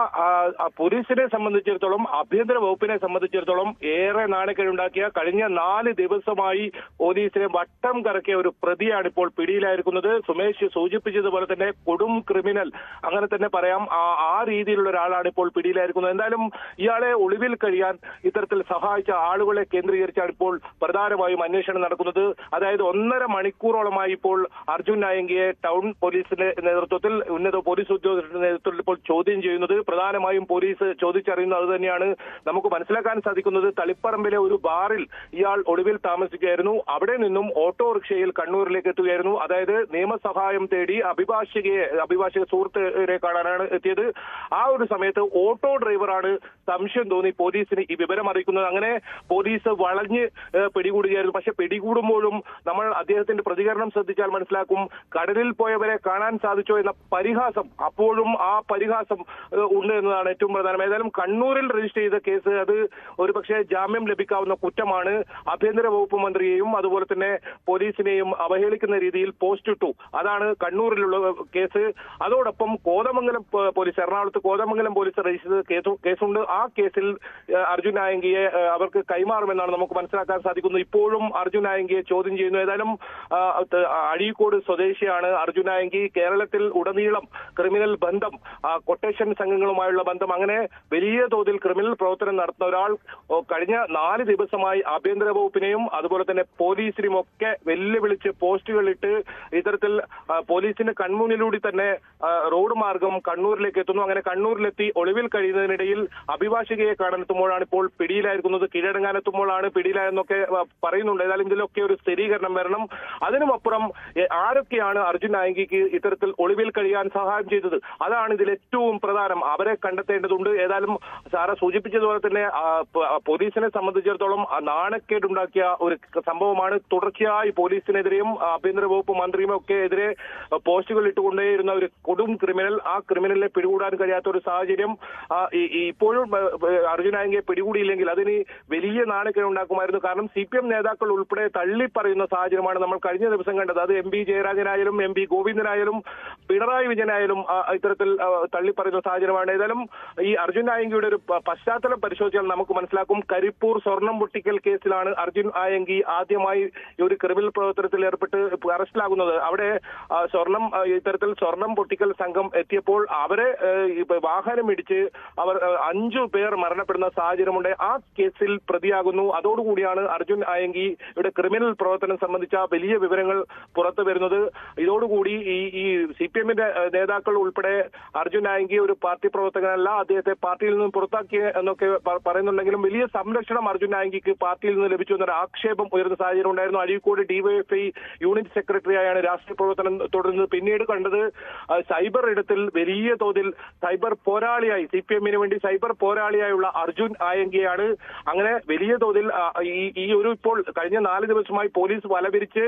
പോലീസിനെ സംബന്ധിച്ചിടത്തോളം, ആഭ്യന്തര വകുപ്പിനെ സംബന്ധിച്ചിടത്തോളം ഏറെ നാണക്കേടുണ്ടാക്കിയ കഴിഞ്ഞ 4 ദിവസമായി പോലീസിനെ വട്ടം കറക്കിയ ഒരു പ്രതിയാണ് ഇപ്പോൾ പിടിയിലായിരിക്കുന്നത്. സുമേഷ് സൂചിപ്പിച്ചതുപോലെ തന്നെ കൊടും ക്രിമിനൽ, അങ്ങനെ തന്നെ പറയാം, ആ രീതിയിലുള്ള ഒരാളാണ് ഇപ്പോൾ പിടിയിലായിരിക്കുന്നത്. എന്തായാലും ഇയാളെ ഒളിവിൽ കഴിയാൻ ഇത്തരത്തിൽ സഹായിച്ച ആളുകളെ കേന്ദ്രീകരിച്ചാണ് ഇപ്പോൾ പ്രധാനമായും അന്വേഷണം നടക്കുന്നത്. അതായത് 1.5 മണിക്കൂറോളമായി ഇപ്പോൾ അർജുൻ ആയങ്കിയെ ടൗൺ പോലീസിന്റെ നേതൃത്വത്തിൽ, ഉന്നത പോലീസ് ഉദ്യോഗസ്ഥരുടെ നേതൃത്വത്തിൽ ഇപ്പോൾ ചോദ്യം ചെയ്യുന്നത്. പ്രധാനമായും പോലീസ് ചോദിച്ചറിയുന്നത് അത് തന്നെയാണ്. നമുക്ക് മനസ്സിലാക്കാൻ സാധിക്കുന്നത് തളിപ്പറമ്പിലെ ഒരു ബാറിൽ ഇയാൾ ഒളിവിൽ താമസിക്കുകയായിരുന്നു. അവിടെ നിന്നും ഓട്ടോറിക്ഷയിൽ കണ്ണൂരിലേക്ക് എത്തുകയായിരുന്നു. അതായത് നിയമസഹായം തേടി അഭിഭാഷക സുഹൃത്തിനെ കാണാനാണ് എത്തിയത്. ആ ഒരു സമയത്ത് ഓട്ടോ ഡ്രൈവറാണ് സംശയം തോന്നി പോലീസിന് ഈ വിവരം അറിയിക്കുന്നത്. അങ്ങനെ പോലീസ് വളഞ്ഞ് പിടികൂടുകയായിരുന്നു. പക്ഷെ പിടികൂടുമ്പോഴും നമ്മൾ അദ്ദേഹത്തിന്റെ പ്രതികരണം ശ്രദ്ധിച്ചാൽ മനസ്സിലാക്കും, കടലിൽ പോയവരെ കാണാൻ സാധിച്ചോ എന്ന പരിഹാസം അപ്പോഴും ആ പരിഹാസം ഉണ്ട് എന്നതാണ് ഏറ്റവും പ്രധാനം. ഏതായാലും കണ്ണൂരിൽ രജിസ്റ്റർ ചെയ്ത കേസ് അത് ഒരുപക്ഷെ ജാമ്യം ലഭിക്കാവുന്ന കുറ്റമാണ്. ആഭ്യന്തര വകുപ്പ് മന്ത്രിയെയും അതുപോലെ തന്നെ പോലീസിനെയും അവഹേളിക്കുന്ന രീതിയിൽ പോസ്റ്റ് ഇട്ടു. അതാണ് കണ്ണൂരിലുള്ള കേസ്. അതോടൊപ്പം കോതമംഗലം പോലീസ്, എറണാകുളത്ത് കോതമംഗലം പോലീസ് രജിസ്റ്റർ ചെയ്ത കേസുണ്ട്. ആ കേസിൽ അർജുൻ ആയങ്കിയെ അവർക്ക് കൈമാറുമെന്നാണ് നമുക്ക് മനസ്സിലാക്കാൻ സാധിക്കുന്നത്. ഇപ്പോഴും അർജുൻ ആയങ്കിയെ ചോദ്യം ചെയ്യുന്നു. ഏതായാലും അഴീക്കോട് സ്വദേശിയാണ് അർജുൻ ആയങ്കി. കേരളത്തിൽ ഉടനീളം ക്രിമിനൽ ബന്ധം, കൊട്ടേഷൻ സംഘങ്ങളുമായുള്ള ബന്ധം, അങ്ങനെ വലിയ തോതിൽ ക്രിമിനൽ പ്രവർത്തനം നടത്തുന്ന ഒരാൾ കഴിഞ്ഞ 4 ദിവസമായി ആഭ്യന്തര വകുപ്പിനെയും അതുപോലെ തന്നെ പോലീസിനെയും ഒക്കെ വെല്ലുവിളിച്ച് പോസ്റ്റുകളിട്ട് ഇത്തരത്തിൽ പോലീസിന്റെ കൺമുന്നിലൂടെ തന്നെ റോഡ് മാർഗം കണ്ണൂരിലേക്ക് എത്തുന്നു. അങ്ങനെ കണ്ണൂരിലെത്തി ഒളിവിൽ കഴിയുന്നതിനിടയിൽ അഭിഭാഷകയെ കാണാനെത്തുമ്പോഴാണ് ഇപ്പോൾ പിടിയിലായിരിക്കുന്നത്. കീഴടങ്ങാനെത്തുമ്പോഴാണ് പിടിയിലായെന്നൊക്കെ പറയുന്നുണ്ട്. ഏതായാലും ഇതിലൊക്കെ ഒരു സ്ഥിരീകരണം വരണം. അതിനുമപ്പുറം ആരൊക്കെയാണ് അർജുൻ ആയങ്കിക്ക് ഇത്തരത്തിൽ ഒളിവിൽ കഴിയാൻ സഹായം ചെയ്തത്, അതാണ് ഇതിൽ ഏറ്റവും പ്രധാനം. അവരെ കണ്ടെത്തേണ്ടതുണ്ട്. ഏതായാലും സാറ സൂചിപ്പിച്ചതുപോലെ തന്നെ പോലീസിനെ സംബന്ധിച്ചിടത്തോളം നാണക്കേടുണ്ടാക്കിയ ഒരു സംഭവമാണ്. തുടർച്ചയായി പോലീസിനെതിരെയും ആഭ്യന്തര വകുപ്പ് മന്ത്രിയും ഒക്കെ എതിരെ പോസ്റ്റുകൾ ഇട്ടുകൊണ്ടേയിരുന്ന ഒരു കൊടും ക്രിമിനൽ, ആ ക്രിമിനലിനെ പിടികൂടാൻ കഴിയാത്ത ഒരു സാഹചര്യം ഇപ്പോഴും അർജുൻ ആയങ്കിയെ പിടികൂടിയില്ലെങ്കിൽ അതിന് വലിയ നാണക്കേടുണ്ടാക്കുമായിരുന്നു. കാരണം CPM നേതാക്കൾ ഉൾപ്പെടെ തള്ളിപ്പറയുന്ന സാഹചര്യമാണ് നമ്മൾ കഴിഞ്ഞ ദിവസം കണ്ടത്. അത് MP ജയരാജനായാലും MP ഗോവിന്ദനായാലും പിണറായി വിജയനായാലും ഇത്തരത്തിൽ തള്ളിപ്പറയുന്ന സാഹചര്യമാണ്. ഏതായാലും ഈ അർജുൻ ആയങ്കിയുടെ ഒരു പശ്ചാത്തലം പരിശോധിച്ചാൽ നമുക്ക് മനസ്സിലാക്കും. കരിപ്പൂർ സ്വർണം പൊട്ടിക്കൽ കേസിലാണ് അർജുൻ ആയങ്കി ആദ്യമായി ഒരു ക്രിമിനൽ പ്രവർത്തനത്തിൽ ഏർപ്പെട്ട് അറസ്റ്റിലാകുന്നത്. അവിടെ ഇത്തരത്തിൽ സ്വർണം പൊട്ടിക്കൽ സംഘം എത്തിയപ്പോൾ അവരെ വാഹനം ഇടിച്ച് അവർ 5 പേർ മരണപ്പെടുന്ന സാഹചര്യമുണ്ട്. ആ കേസിൽ പ്രതിയാകുന്നു. അതോടുകൂടിയാണ് അർജുൻ ആയങ്കിയുടെ ക്രിമിനൽ പ്രവർത്തനം സംബന്ധിച്ച വലിയ വിവരങ്ങൾ പുറത്തു വരുന്നത്. ഇതോടുകൂടി ഈ CPMന്റെ നേതാക്കൾ ഉൾപ്പെടെ അർജുൻ ആയങ്കി ഒരു പാർട്ടി പ്രവർത്തകനല്ല, അദ്ദേഹത്തെ പാർട്ടിയിൽ നിന്ന് പുറത്താക്കി എന്നൊക്കെ പറയുന്നുണ്ടെങ്കിലും വലിയ സംരക്ഷണം അർജുൻ ആയങ്കിക്ക് പാർട്ടിയിൽ നിന്ന് ലഭിച്ചു എന്നൊരു ആക്ഷേപം ഉയർന്ന സാഹചര്യം ഉണ്ടായിരുന്നു. അഴീക്കോട് DYFI യൂണിറ്റ് സെക്രട്ടറിയായാണ് രാഷ്ട്രീയ പ്രവർത്തനം തുടരുന്നത്. പിന്നീട് കണ്ടത് സൈബർ ഇടത്തിൽ വലിയ തോതിൽ സൈബർ പോരാളിയായി, CPMന് വേണ്ടി സൈബർ പോരാളിയായുള്ള അർജുൻ ആയങ്കിയാണ്. അങ്ങനെ വലിയ തോതിൽ ഈ ഒരു ഇപ്പോൾ കഴിഞ്ഞ 4 ദിവസമായി പോലീസ് വലവിരിച്ച്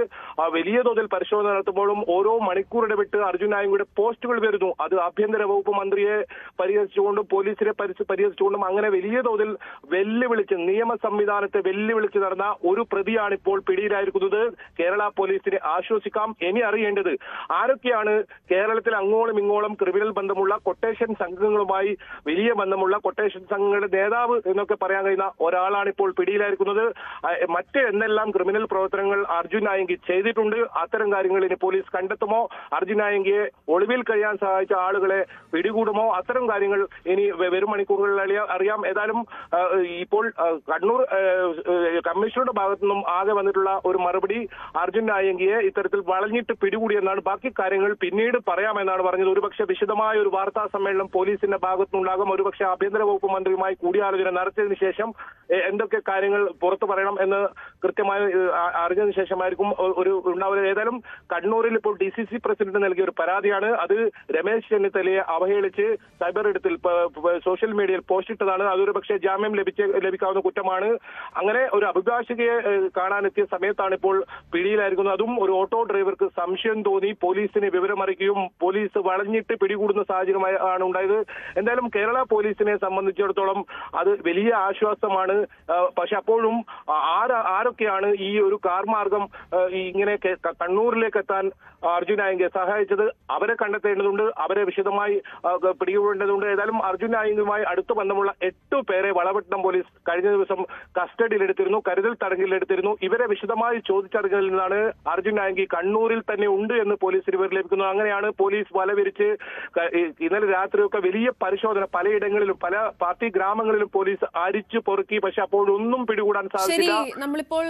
വലിയ തോതിൽ പരിശോധന നടത്തുമ്പോഴും ഓരോ മണിക്കൂർ ഇടവിട്ട് അർജുൻ ആയങ്കിയുടെ പോസ്റ്റുകൾ വരുന്നു. അത് ആഭ്യന്തര വകുപ്പ് മന്ത്രിയെ പരിഹസിച്ചുകൊണ്ടും പോലീസിനെ പരിഹസിച്ചുകൊണ്ടും അങ്ങനെ വലിയ തോതിൽ വെല്ലുവിളിച്ച് നിയമ സംവിധാനത്തെ വെല്ലുവിളിച്ച് നടന്ന ഒരു പ്രതിയാണ് ഇപ്പോൾ പിടിയിലായിരിക്കുന്നത്. കേരള പോലീസിനെ ആശ്വസിക്കാം. ഇനി അറിയേണ്ടത് ആരൊക്കെയാണ് കേരളത്തിൽ അങ്ങോളം ഇങ്ങോളം ക്രിമിനൽ ബന്ധമുള്ള കൊട്ടേഷൻ സംഘങ്ങളുമായി വലിയ ബന്ധമുള്ള കൊട്ടേഷൻ സംഘങ്ങളുടെ നേതാവ് എന്നൊക്കെ പറയാൻ കഴിയുന്ന ഒരാളാണ് ഇപ്പോൾ പിടിയിലായിരിക്കുന്നത്. എന്തെല്ലാം ക്രിമിനൽ പ്രവർത്തനങ്ങൾ അർജുൻ ആയങ്കി ചെയ്തിട്ടുണ്ട്, അത്തരം കാര്യങ്ങൾ ഇനി പോലീസ് കണ്ടെത്തുമോ? അർജുൻ ആയങ്കിയെ ഒളിവിൽ കഴിയാൻ സഹായിച്ച ആളുകളെ പിടികൂടുമോ, അത്തരം കാര്യങ്ങൾ ഇനി വരും മണിക്കൂറുകളിൽ അറിയാം. ഏതായാലും ഇപ്പോൾ കണ്ണൂർ കമ്മീഷണറുടെ ഭാഗത്തു നിന്നും ആകെ വന്നിട്ടുള്ള ഒരു മറുപടി അർജുൻ ആയങ്കിയെ ഇത്തരത്തിൽ വളഞ്ഞിട്ട് പിടികൂടിയെന്നാണ്. ബാക്കി കാര്യങ്ങൾ പിന്നീട് പറയാമെന്നാണ് പറഞ്ഞത്. ഒരുപക്ഷെ വിശദമായ ഒരു വാർത്താ സമ്മേളനം പോലീസിന്റെ ഭാഗത്തുനിന്നുണ്ടാകും. ഒരുപക്ഷെ ആഭ്യന്തര വകുപ്പ് മന്ത്രിയുമായി കൂടിയാലോചന നടത്തിയതിനു ശേഷം എന്തൊക്കെ കാര്യങ്ങൾ പുറത്തു പറയണം എന്ന് കൃത്യമായി അറിഞ്ഞതിന് ശേഷമായിരിക്കും ഒരു ഉണ്ടാവുക. ഏതായാലും കണ്ണൂരിൽ ഇപ്പോൾ DCC പ്രസിഡന്റ് നൽകിയ ഒരു പരാതിയാണ്. അത് രമേശ് ചെന്നിത്തലയെ അവഹേളിച്ച് സൈബർ ഇടത്തിൽ സോഷ്യൽ മീഡിയയിൽ പോസ്റ്റ് ഇട്ടതാണ്. അതൊരു പക്ഷേ ജാമ്യം ലഭിക്കാവുന്ന കുറ്റമാണ്. അങ്ങനെ ഒരു അഭിഭാഷകയെ കാണാനെത്തിയ സമയത്താണ് ഇപ്പോൾ പിടിയിലായിരിക്കുന്നത്. അതും ഒരു ഓട്ടോ ഡ്രൈവർക്ക് സംശയം തോന്നി പോലീസിനെ വിവരമറിയിക്കുകയും പോലീസ് വളഞ്ഞിട്ട് പിടികൂടുന്ന സാഹചര്യമാണ് ഉണ്ടായത്. എന്തായാലും കേരള പോലീസിനെ സംബന്ധിച്ചിടത്തോളം അത് വലിയ ആശ്വാസമാണ്. പക്ഷെ അപ്പോഴും ആരൊക്കെയാണ് ഈ ഒരു കാർമാർഗം ഇങ്ങനെ കണ്ണൂരിലേക്ക് എത്താൻ അർജുൻ ആയങ്കിയെ സഹായിച്ചത്, അവരെ കണ്ടെത്തേണ്ടതുണ്ട്, അവരെ വിശദമായി പിടികൂടേണ്ടതുണ്ട്. ഏതായാലും അർജുൻ ആയങ്കിയുമായി അടുത്ത ബന്ധമുള്ള 8 പേരെ വളപട്ടണം പോലീസ് കഴിഞ്ഞ ദിവസം കസ്റ്റഡിയിലെടുത്തിരുന്നു, കരുതൽ തടങ്കലിലെടുത്തിരുന്നു. ഇവരെ വിശദമായി ചോദിച്ചറിഞ്ഞതിൽ നിന്നാണ് അർജുൻ ആയങ്കി കണ്ണൂരിൽ തന്നെ ഉണ്ട് എന്ന് പോലീസിന് വിവരം ലഭിക്കുന്നത്. അങ്ങനെയാണ് പോലീസ് വലവിരിച്ച് ഇന്നലെ രാത്രിയൊക്കെ വലിയ പരിശോധന പലയിടങ്ങളിലും പല പാർട്ടി ഗ്രാമങ്ങളിലും പോലീസ് അരിച്ചു പൊറുക്കി. പക്ഷെ അപ്പോഴൊന്നും പിടികൂടാൻ സാധിച്ചില്ല. നമ്മളിപ്പോൾ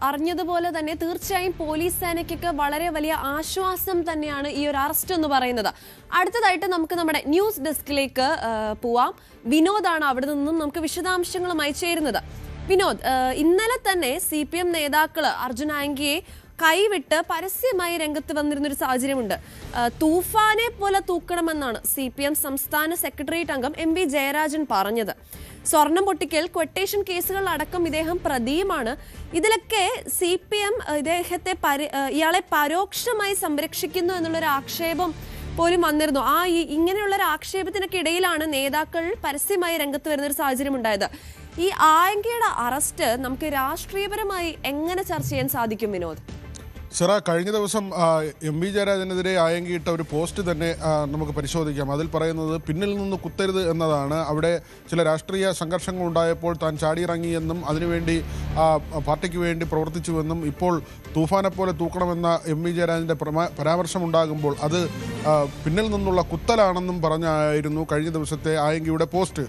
അറിഞ്ഞതുപോലെ തന്നെ തീർച്ചയായും പോലീസ് സേനയ്ക്കൊക്കെ വളരെ വലിയ ആശ്വാസം തന്നെയാണ് ഈ ഒരു അറസ്റ്റ് എന്ന് പറയുന്നത്. അടുത്തതായിട്ട് നമുക്ക് നമ്മുടെ ന്യൂസ് ഡെസ്കിലേക്ക് പോവാം. വിനോദാണ് അവിടെ നിന്നും നമുക്ക് വിശദാംശങ്ങളുമായി ചേരുന്നത്. വിനോദ്, ഇന്നലെ തന്നെ CPM നേതാക്കള് അർജുൻ ആയങ്കിയെ കൈവിട്ട് പരസ്യമായി രംഗത്ത് വന്നിരുന്നൊരു സാഹചര്യമുണ്ട്. തൂഫാനെ പോലെ തൂക്കണമെന്നാണ് CPM സംസ്ഥാന സെക്രട്ടേറിയറ്റ് അംഗം MV ജയരാജൻ പറഞ്ഞത്. സ്വർണം പൊട്ടിക്കൽ, ക്വട്ടേഷൻ കേസുകൾ അടക്കം ഇദ്ദേഹം പ്രതിയുമാണ്. ഇതിലൊക്കെ CPM ഇയാളെ പരോക്ഷമായി സംരക്ഷിക്കുന്നു എന്നുള്ളൊരു ആക്ഷേപം പോലും വന്നിരുന്നു. ഇങ്ങനെയുള്ള ഒരു ആക്ഷേപത്തിനൊക്കെ ഇടയിലാണ് നേതാക്കൾ പരസ്യമായി രംഗത്ത് വരുന്നൊരു സാഹചര്യം ഉണ്ടായത്. ഈ ആയങ്കിയുടെ അറസ്റ്റ് നമുക്ക് രാഷ്ട്രീയപരമായി എങ്ങനെ ചർച്ച ചെയ്യാൻ സാധിക്കും വിനോദ്? സിറ, കഴിഞ്ഞ ദിവസം MV ജയരാജനെതിരെ ആയങ്കിയിട്ട ഒരു പോസ്റ്റ് തന്നെ നമുക്ക് പരിശോധിക്കാം. അതിൽ പറയുന്നത് പിന്നിൽ നിന്ന് കുത്തരുത് എന്നതാണ്. അവിടെ ചില രാഷ്ട്രീയ സംഘർഷങ്ങൾ ഉണ്ടായപ്പോൾ താൻ ചാടിയിറങ്ങിയെന്നും അതിനുവേണ്ടി പാർട്ടിക്ക് വേണ്ടി പ്രവർത്തിച്ചുവെന്നും ഇപ്പോൾ തൂഫാനെ പോലെ തൂക്കണമെന്ന MV ജയരാജൻ്റെ പരാമർശമുണ്ടാകുമ്പോൾ അത് പിന്നിൽ നിന്നുള്ള കുത്തലാണെന്നും പറഞ്ഞായിരുന്നു കഴിഞ്ഞ ദിവസത്തെ ആയങ്കിയുടെ പോസ്റ്റ്.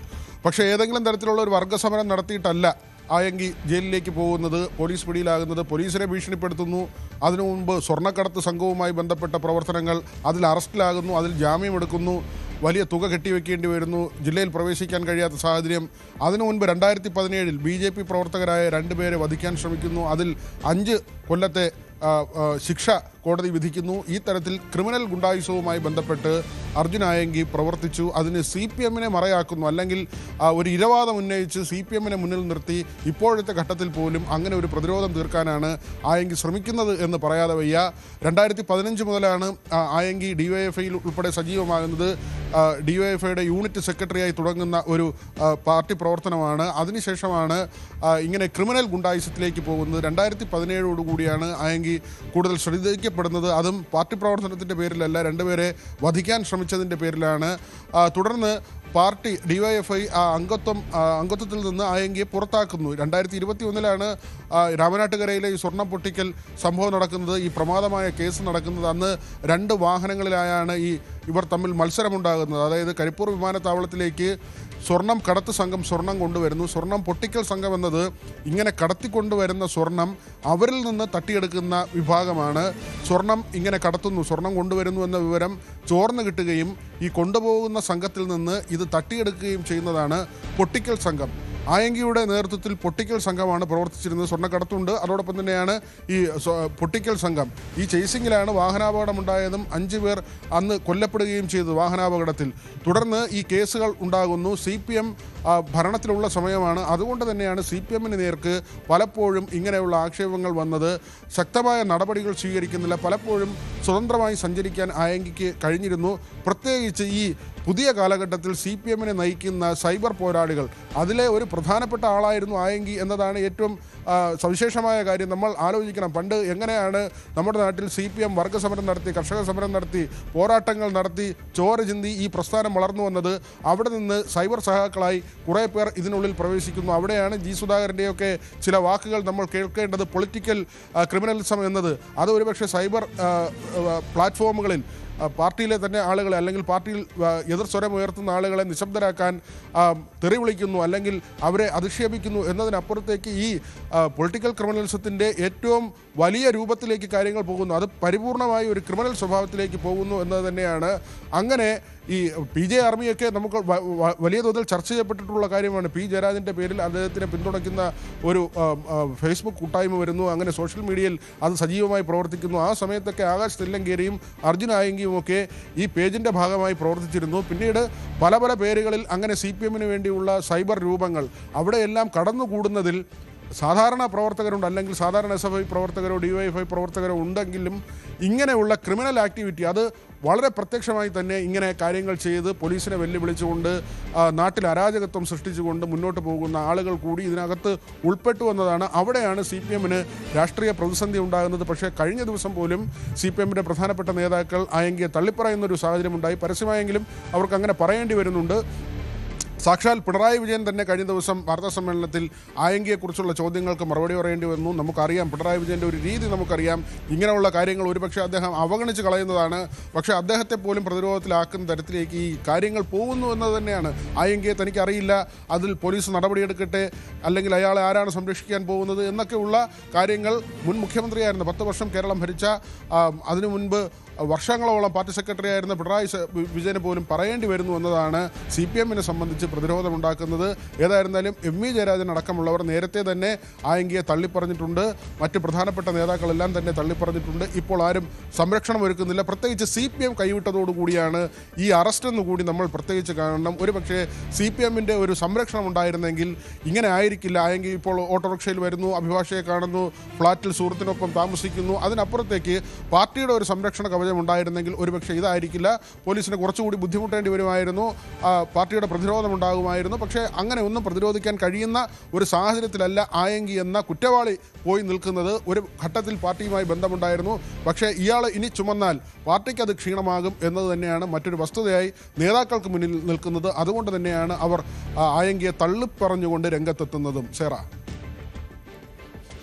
പക്ഷേ ഏതെങ്കിലും തരത്തിലുള്ള ഒരു വർഗ്ഗസമരം നടത്തിയിട്ടല്ല ആയങ്കി ജയിലിലേക്ക് പോകുന്നത്, പോലീസ് പിടിയിലാകുന്നത്. പോലീസിനെ ഭീഷണിപ്പെടുത്തുന്നു, അതിനു മുമ്പ് സ്വർണ്ണക്കടത്ത് സംഘവുമായി ബന്ധപ്പെട്ട പ്രവർത്തനങ്ങൾ, അതിൽ അറസ്റ്റിലാകുന്നു, അതിൽ ജാമ്യമെടുക്കുന്നു, വലിയ തുക കെട്ടിവെക്കേണ്ടി വരുന്നു, ജില്ലയിൽ പ്രവേശിക്കാൻ കഴിയാത്ത സാഹചര്യം. അതിനു മുൻപ് 2017 BJP പ്രവർത്തകരായ 2 പേരെ വധിക്കാൻ ശ്രമിക്കുന്നു, അതിൽ 5 കൊല്ലത്തെ ശിക്ഷ കോടതി വിധിക്കുന്നു. ഈ തരത്തിൽ ക്രിമിനൽ ഗുണ്ടായുസവുമായി ബന്ധപ്പെട്ട് അർജുൻ ആയങ്കി പ്രവർത്തിച്ചു. അതിന് CPMനെ മറയാക്കുന്നു, അല്ലെങ്കിൽ ഒരു ഇരവാദം ഉന്നയിച്ച് CPMനെ മുന്നിൽ നിർത്തി ഇപ്പോഴത്തെ ഘട്ടത്തിൽ പോലും അങ്ങനെ ഒരു പ്രതിരോധം തീർക്കാനാണ് ആയങ്കി ശ്രമിക്കുന്നത് എന്ന് പറയാതെ വയ്യ. 2015 മുതലാണ് ആയങ്കി DYFIയിൽ ഉൾപ്പെടെ സജീവമാകുന്നത്. DYFIയുടെ യൂണിറ്റ് സെക്രട്ടറിയായി തുടങ്ങുന്ന ഒരു പാർട്ടി പ്രവർത്തനമാണ്. അതിനുശേഷമാണ് ഇങ്ങനെ ക്രിമിനൽ ഗുണ്ടായുസത്തിലേക്ക് പോകുന്നത്. 2017 ആയങ്കി കൂടുതൽ ശ്രദ്ധിക്കപ്പെടുന്നത്. അതും പാർട്ടി പ്രവർത്തനത്തിൻ്റെ പേരിലല്ല, 2 പേരെ വധിക്കാൻ ശ്രമിച്ചതിൻ്റെ പേരിലാണ്. തുടർന്ന് പാർട്ടി DYFI അംഗത്വത്തിൽ നിന്ന് ആയങ്കിയെ പുറത്താക്കുന്നു. 2021 രാമനാട്ടുകരയിലെ ഈ സ്വർണം പൊട്ടിക്കൽ സംഭവം നടക്കുന്നത്, ഈ പ്രമാദമായ കേസ് നടക്കുന്നത്. അന്ന് 2 വാഹനങ്ങളിലായാണ് ഇവർ തമ്മിൽ മത്സരമുണ്ടാകുന്നത്. അതായത് കരിപ്പൂർ വിമാനത്താവളത്തിലേക്ക് സ്വർണം കടത്ത് സംഘം സ്വർണം കൊണ്ടുവരുന്നു. സ്വർണം പൊട്ടിക്കൽ സംഘം എന്നത് ഇങ്ങനെ കടത്തിക്കൊണ്ടുവരുന്ന സ്വർണം അവരിൽ നിന്ന് തട്ടിയെടുക്കുന്ന വിഭാഗമാണ്. സ്വർണം ഇങ്ങനെ കടത്തുന്നു, സ്വർണം കൊണ്ടുവരുന്നു എന്ന വിവരം ചോർന്ന് കിട്ടുകയും ഈ കൊണ്ടുപോകുന്ന സംഘത്തിൽ നിന്ന് ഇത് തട്ടിയെടുക്കുകയും ചെയ്യുന്നതാണ് പൊട്ടിക്കൽ സംഘം. ആയങ്കിയുടെ നേതൃത്വത്തിൽ പൊട്ടിക്കൽ സംഘമാണ് പ്രവർത്തിച്ചിരുന്നത്. സ്വർണ്ണക്കടത്തുണ്ട്, അതോടൊപ്പം തന്നെയാണ് ഈ പൊട്ടിക്കൽ സംഘം. ഈ ചേസിങ്ങിലാണ് വാഹനാപകടമുണ്ടായതും 5 പേർ അന്ന് കൊല്ലപ്പെടുകയും ചെയ്തു വാഹനാപകടത്തിൽ. തുടർന്ന് ഈ കേസുകൾ ഉണ്ടാകുന്നു. CPM ഭരണത്തിലുള്ള സമയമാണ്. അതുകൊണ്ട് തന്നെയാണ് CPMന് നേർക്ക് പലപ്പോഴും ഇങ്ങനെയുള്ള ആക്ഷേപങ്ങൾ വന്നത്. ശക്തമായ നടപടികൾ സ്വീകരിക്കുന്നില്ല. പലപ്പോഴും സ്വതന്ത്രമായി സഞ്ചരിക്കാൻ ആയങ്കിക്ക് കഴിഞ്ഞിരുന്നു. പ്രത്യേകിച്ച് ഈ പുതിയ കാലഘട്ടത്തിൽ CPMനെ നയിക്കുന്ന സൈബർ പോരാളികൾ, അതിലെ ഒരു പ്രധാനപ്പെട്ട ആളായിരുന്നു ആയങ്കി എന്നതാണ് ഏറ്റവും സവിശേഷമായ കാര്യം. നമ്മൾ ആലോചിക്കണം, പണ്ട് എങ്ങനെയാണ് നമ്മുടെ നാട്ടിൽ CPM വർഗ്ഗസമരം നടത്തി, കർഷക സമരം നടത്തി, പോരാട്ടങ്ങൾ നടത്തി, ചോര ചിന്തി ഈ പ്രസ്ഥാനം വളർന്നു വന്നത്. അവിടെ നിന്ന് സൈബർ സഹാക്കളായി കുറേ പേർ ഇതിനുള്ളിൽ പ്രവേശിക്കുന്നു. അവിടെയാണ് G. സുധാകരൻ്റെയൊക്കെ ചില വാക്കുകൾ നമ്മൾ കേൾക്കേണ്ടത്. പൊളിറ്റിക്കൽ ക്രിമിനലിസം എന്നത് അത് ഒരുപക്ഷെ സൈബർ പ്ലാറ്റ്ഫോമുകളിൽ പാർട്ടിയിലെ തന്നെ ആളുകളെ അല്ലെങ്കിൽ പാർട്ടിയിൽ എതിർ സ്വരം ഉയർത്തുന്ന ആളുകളെ നിശബ്ദരാക്കാൻ തെറി വിളിക്കുന്നു അല്ലെങ്കിൽ അവരെ അധിക്ഷേപിക്കുന്നു എന്നതിനപ്പുറത്തേക്ക് ഈ പൊളിറ്റിക്കൽ ക്രിമിനലിസത്തിൻ്റെ ഏറ്റവും വലിയ രൂപത്തിലേക്ക് കാര്യങ്ങൾ പോകുന്നു. അത് പരിപൂർണമായി ഒരു ക്രിമിനൽ സ്വഭാവത്തിലേക്ക് പോകുന്നു എന്നത് തന്നെയാണ്. അങ്ങനെ ഈ PJ ആർമിയൊക്കെ നമുക്ക് വലിയ തോതിൽ ചർച്ച ചെയ്യപ്പെട്ടിട്ടുള്ള കാര്യമാണ്. P ജയരാജൻ്റെ പേരിൽ അദ്ദേഹത്തിനെ പിന്തുണയ്ക്കുന്ന ഒരു ഫേസ്ബുക്ക് കൂട്ടായ്മ വരുന്നു. അങ്ങനെ സോഷ്യൽ മീഡിയയിൽ അത് സജീവമായി പ്രവർത്തിക്കുന്നു. ആ സമയത്തൊക്കെ ആകാശ് തില്ലങ്കേരിയും അർജുൻ ആയങ്കിയും ഒക്കെ ഈ പേജിൻ്റെ ഭാഗമായി പ്രവർത്തിച്ചിരുന്നു. പിന്നീട് പല പല പേരുകളിൽ അങ്ങനെ CPM വേണ്ടിയുള്ള സൈബർ രൂപങ്ങൾ അവിടെയെല്ലാം കടന്നുകൂടുന്നതിൽ സാധാരണ പ്രവർത്തകരുണ്ട്, അല്ലെങ്കിൽ സാധാരണ SFI പ്രവർത്തകരോ DYFI പ്രവർത്തകരോ ഉണ്ടെങ്കിലും ഇങ്ങനെയുള്ള ക്രിമിനൽ ആക്ടിവിറ്റി അത് വളരെ പ്രത്യക്ഷമായി തന്നെ ഇങ്ങനെ കാര്യങ്ങൾ ചെയ്ത് പോലീസിനെ വെല്ലുവിളിച്ചുകൊണ്ട് നാട്ടിൽ അരാജകത്വം സൃഷ്ടിച്ചുകൊണ്ട് മുന്നോട്ട് പോകുന്ന ആളുകൾ കൂടി ഇതിനകത്ത് ഉൾപ്പെട്ടു എന്നതാണ്. അവിടെയാണ് CPM രാഷ്ട്രീയ പ്രതിസന്ധി ഉണ്ടാകുന്നത്. പക്ഷേ കഴിഞ്ഞ ദിവസം പോലും CPM പ്രധാനപ്പെട്ട നേതാക്കൾ ആയെങ്കിയെ തള്ളിപ്പറയുന്നൊരു സാഹചര്യമുണ്ടായി. പരസ്യമായെങ്കിലും അവർക്ക് അങ്ങനെ പറയേണ്ടി വരുന്നുണ്ട്. സാക്ഷാൽ പിണറായി വിജയൻ തന്നെ കഴിഞ്ഞ ദിവസം വാർത്താ സമ്മേളനത്തിൽ ആയങ്കിയെക്കുറിച്ചുള്ള ചോദ്യങ്ങൾക്ക് മറുപടി പറയേണ്ടി വന്നു. നമുക്കറിയാം പിണറായി വിജയൻ്റെ ഒരു രീതി നമുക്കറിയാം. ഇങ്ങനെയുള്ള കാര്യങ്ങൾ ഒരുപക്ഷെ അദ്ദേഹം അവഗണിച്ച് കളയുന്നതാണ്. പക്ഷേ അദ്ദേഹത്തെ പോലും പ്രതിരോധത്തിലാക്കുന്ന തരത്തിലേക്ക് ഈ കാര്യങ്ങൾ പോകുന്നു എന്നത് തന്നെയാണ്. ആയങ്കിയെ തനിക്കറിയില്ല, അതിൽ പോലീസ് നടപടിയെടുക്കട്ടെ, അല്ലെങ്കിൽ അയാളെ ആരാണ് സംരക്ഷിക്കാൻ പോകുന്നത് എന്നൊക്കെയുള്ള കാര്യങ്ങൾ മുൻ മുഖ്യമന്ത്രിയായിരുന്ന 10 വർഷം കേരളം ഭരിച്ച അതിനു മുൻപ് വർഷങ്ങളോളം പാർട്ടി സെക്രട്ടറി ആയിരുന്ന പിണറായി വിജയന് പോലും പറയേണ്ടി വരുന്നു എന്നതാണ് CPM സംബന്ധിച്ച് പ്രതിരോധമുണ്ടാക്കുന്നത്. ഏതായിരുന്നാലും MV ജയരാജൻ അടക്കമുള്ളവർ നേരത്തെ തന്നെ ആയങ്കിയെ തള്ളിപ്പറഞ്ഞിട്ടുണ്ട്. മറ്റ് പ്രധാനപ്പെട്ട നേതാക്കളെല്ലാം തന്നെ തള്ളിപ്പറഞ്ഞിട്ടുണ്ട്. ഇപ്പോൾ ആരും സംരക്ഷണം ഒരുക്കുന്നില്ല. പ്രത്യേകിച്ച് CPM കൈവിട്ടതോടുകൂടിയാണ് ഈ അറസ്റ്റ് എന്നുകൂടി നമ്മൾ പ്രത്യേകിച്ച് കാണണം. ഒരു പക്ഷേ CPM ഒരു സംരക്ഷണം ഉണ്ടായിരുന്നെങ്കിൽ ഇങ്ങനെ ആയിരിക്കില്ല. ആയങ്കി ഇപ്പോൾ ഓട്ടോറിക്ഷയിൽ വരുന്നു, അഭിഭാഷകയെ കാണുന്നു, ഫ്ളാറ്റിൽ സുഹൃത്തിനൊപ്പം താമസിക്കുന്നു. അതിനപ്പുറത്തേക്ക് പാർട്ടിയുടെ ഒരു സംരക്ഷണ ഉണ്ടായിരുന്നെങ്കിൽ ഒരുപക്ഷെ ഇതായിരിക്കില്ല. പോലീസിന് കുറച്ചുകൂടി ബുദ്ധിമുട്ടേണ്ടി വരുമായിരുന്നു, പാർട്ടിയുടെ പ്രതിരോധം ഉണ്ടാകുമായിരുന്നു. പക്ഷേ അങ്ങനെ ഒന്നും പ്രതിരോധിക്കാൻ കഴിയുന്ന ഒരു സാഹചര്യത്തിലല്ല ആയങ്കി എന്ന കുറ്റവാളി പോയി നിൽക്കുന്നത്. ഒരു ഘട്ടത്തിൽ പാർട്ടിയുമായി ബന്ധമുണ്ടായിരുന്നു. പക്ഷേ ഇയാൾ ഇനി ചുമന്നാൽ പാർട്ടിക്ക് അത് ക്ഷീണമാകും എന്നത് തന്നെയാണ് മറ്റൊരു വസ്തുതയായി നേതാക്കൾക്ക് മുന്നിൽ നിൽക്കുന്നത്. അതുകൊണ്ട് തന്നെയാണ് അവർ ആയങ്കിയെ തള്ളിപ്പറഞ്ഞുകൊണ്ട് രംഗത്തെത്തുന്നതും. സേറ,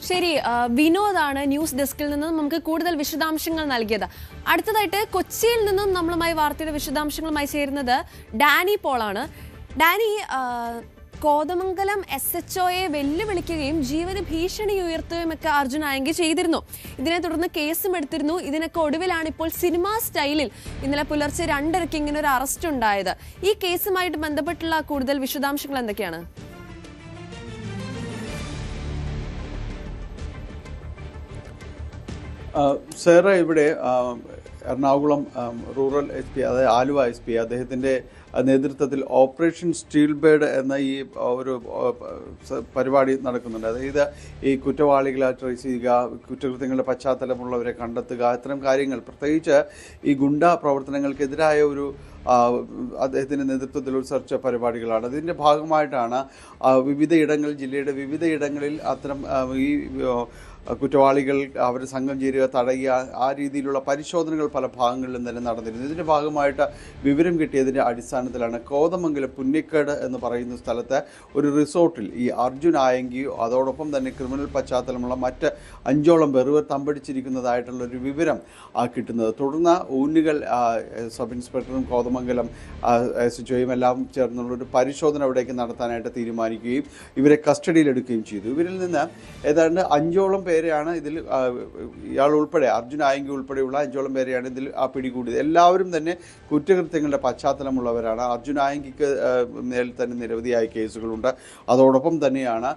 ശരി, വിനോദാണ് ന്യൂസ് ഡെസ്കിൽ നിന്നും നമുക്ക് കൂടുതൽ വിശദാംശങ്ങൾ നൽകിയത്. അടുത്തതായിട്ട് കൊച്ചിയിൽ നിന്നും നമ്മളുമായി വാർത്തയുടെ വിശദാംശങ്ങളുമായി ചേരുന്നത് ഡാനി പോളാണ്. ഡാനി, കോതമംഗലം SHOയെ വെല്ലുവിളിക്കുകയും ജീവന ഭീഷണി ഉയർത്തുകയും ഒക്കെ അർജുൻ ആയങ്കി ചെയ്തിരുന്നു. ഇതിനെ തുടർന്ന് കേസും എടുത്തിരുന്നു. ഇതിനൊക്കെ ഒടുവിലാണ് ഇപ്പോൾ സിനിമാ സ്റ്റൈലിൽ ഇന്നലെ പുലർച്ചെ 2:30 ഇങ്ങനെ ഒരു അറസ്റ്റ് ഉണ്ടായത്. ഈ കേസുമായിട്ട് ബന്ധപ്പെട്ടുള്ള കൂടുതൽ വിശദാംശങ്ങൾ എന്തൊക്കെയാണ്? സേറ, ഇവിടെ എറണാകുളം റൂറൽ SP, അതായത് ആലുവ SP, അദ്ദേഹത്തിൻ്റെ നേതൃത്വത്തിൽ ഓപ്പറേഷൻ സ്റ്റീൽ ബേഡ് എന്ന ഈ ഒരു പരിപാടി നടക്കുന്നുണ്ട്. അതായത് ഈ കുറ്റവാളികളെ ട്രേസ് ചെയ്യുക, കുറ്റകൃത്യങ്ങളുടെ പശ്ചാത്തലമുള്ളവരെ കണ്ടെത്തുക, അത്തരം കാര്യങ്ങൾ, പ്രത്യേകിച്ച് ഈ ഗുണ്ട പ്രവർത്തനങ്ങൾക്കെതിരായ ഒരു അദ്ദേഹത്തിൻ്റെ നേതൃത്വത്തിൽ ഒരു സെർച്ച് പരിപാടികളാണ്. അതിൻ്റെ ഭാഗമായിട്ടാണ് ജില്ലയുടെ വിവിധ ഇടങ്ങളിൽ അത്തരം ഈ കുറ്റവാളികൾ അവർ സംഘം ചേരുക, തടയുക, ആ രീതിയിലുള്ള പരിശോധനകൾ പല ഭാഗങ്ങളിലും തന്നെ നടന്നിരുന്നു. ഇതിൻ്റെ ഭാഗമായിട്ട് വിവരം കിട്ടിയതിൻ്റെ അടിസ്ഥാനത്തിലാണ് കോതമംഗലം പുന്നിക്കേട് എന്ന് പറയുന്ന സ്ഥലത്ത് ഒരു റിസോർട്ടിൽ ഈ അർജുൻ ആയങ്കിയോ അതോടൊപ്പം തന്നെ ക്രിമിനൽ പശ്ചാത്തലമുള്ള മറ്റ് 5ഓളം പേർ തമ്പടിച്ചിരിക്കുന്നതായിട്ടുള്ളൊരു വിവരം കിട്ടുന്നത്. തുടർന്ന് ഊന്നുകൽ സബ് ഇൻസ്പെക്ടറും കോതമംഗലം SHOയും എല്ലാം ചേർന്നുള്ളൊരു പരിശോധന അവിടേക്ക് നടത്താനായിട്ട് തീരുമാനിക്കുകയും ഇവരെ കസ്റ്റഡിയിലെടുക്കുകയും ചെയ്തു. ഇവരിൽ നിന്ന് ഏതാണ്ട് 5ഓളം പേരെയാണ് ഇതിൽ, ഇയാൾ ഉൾപ്പെടെ അർജുൻ ആയങ്കി ഉൾപ്പെടെയുള്ള 5ഓളം പേരെയാണ് ഇതിൽ പിടികൂടിയത്. എല്ലാവരും തന്നെ കുറ്റകൃത്യങ്ങളുടെ പശ്ചാത്തലമുള്ളവരാണ്. അർജുൻ ആയങ്കിക്ക് മേൽ തന്നെ നിരവധിയായ കേസുകളുണ്ട്. അതോടൊപ്പം തന്നെയാണ്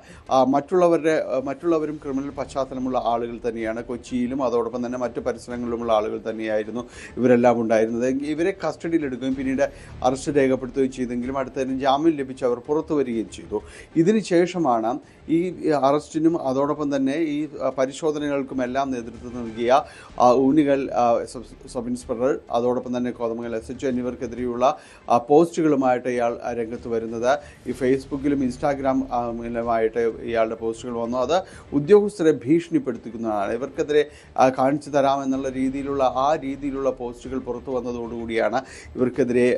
മറ്റുള്ളവരും ക്രിമിനൽ പശ്ചാത്തലമുള്ള ആളുകൾ തന്നെയാണ്. കൊച്ചിയിലും അതോടൊപ്പം തന്നെ മറ്റു പരിസരങ്ങളിലുമുള്ള ആളുകൾ തന്നെയായിരുന്നു ഇവരെല്ലാം ഉണ്ടായിരുന്നത്. ഇവരെ കസ്റ്റഡിയിലെടുക്കുകയും പിന്നീട് അറസ്റ്റ് രേഖപ്പെടുത്തുകയും ചെയ്തെങ്കിലും അടുത്തതിന് ജാമ്യം ലഭിച്ച് അവർ പുറത്തു വരികയും ചെയ്തു. ഇതിന് ശേഷമാണ് ഈ അറസ്റ്റിനും അതോടൊപ്പം തന്നെ ഈ പരിശോധനകൾക്കും എല്ലാം നേതൃത്വം നൽകിയ ഊന്നുകൽ സബ് ഇൻസ്പെക്ടർ അതോടൊപ്പം തന്നെ കോതമംഗലം SHO എന്നിവർക്കെതിരെയുള്ള പോസ്റ്റുകളുമായിട്ട് ഇയാൾ രംഗത്ത് വരുന്നത്. ഈ ഫേസ്ബുക്കിലും ഇൻസ്റ്റാഗ്രാമിലുമായിട്ട് ഇയാളുടെ പോസ്റ്റുകൾ വന്നു. അത് ഉദ്യോഗസ്ഥരെ ഭീഷണിപ്പെടുത്തിക്കുന്നതാണ്. ഇവർക്കെതിരെ കാണിച്ചു തരാമെന്നുള്ള രീതിയിലുള്ള പോസ്റ്റുകൾ പുറത്തു വന്നതോടുകൂടിയാണ് ഇവർക്കെതിരെ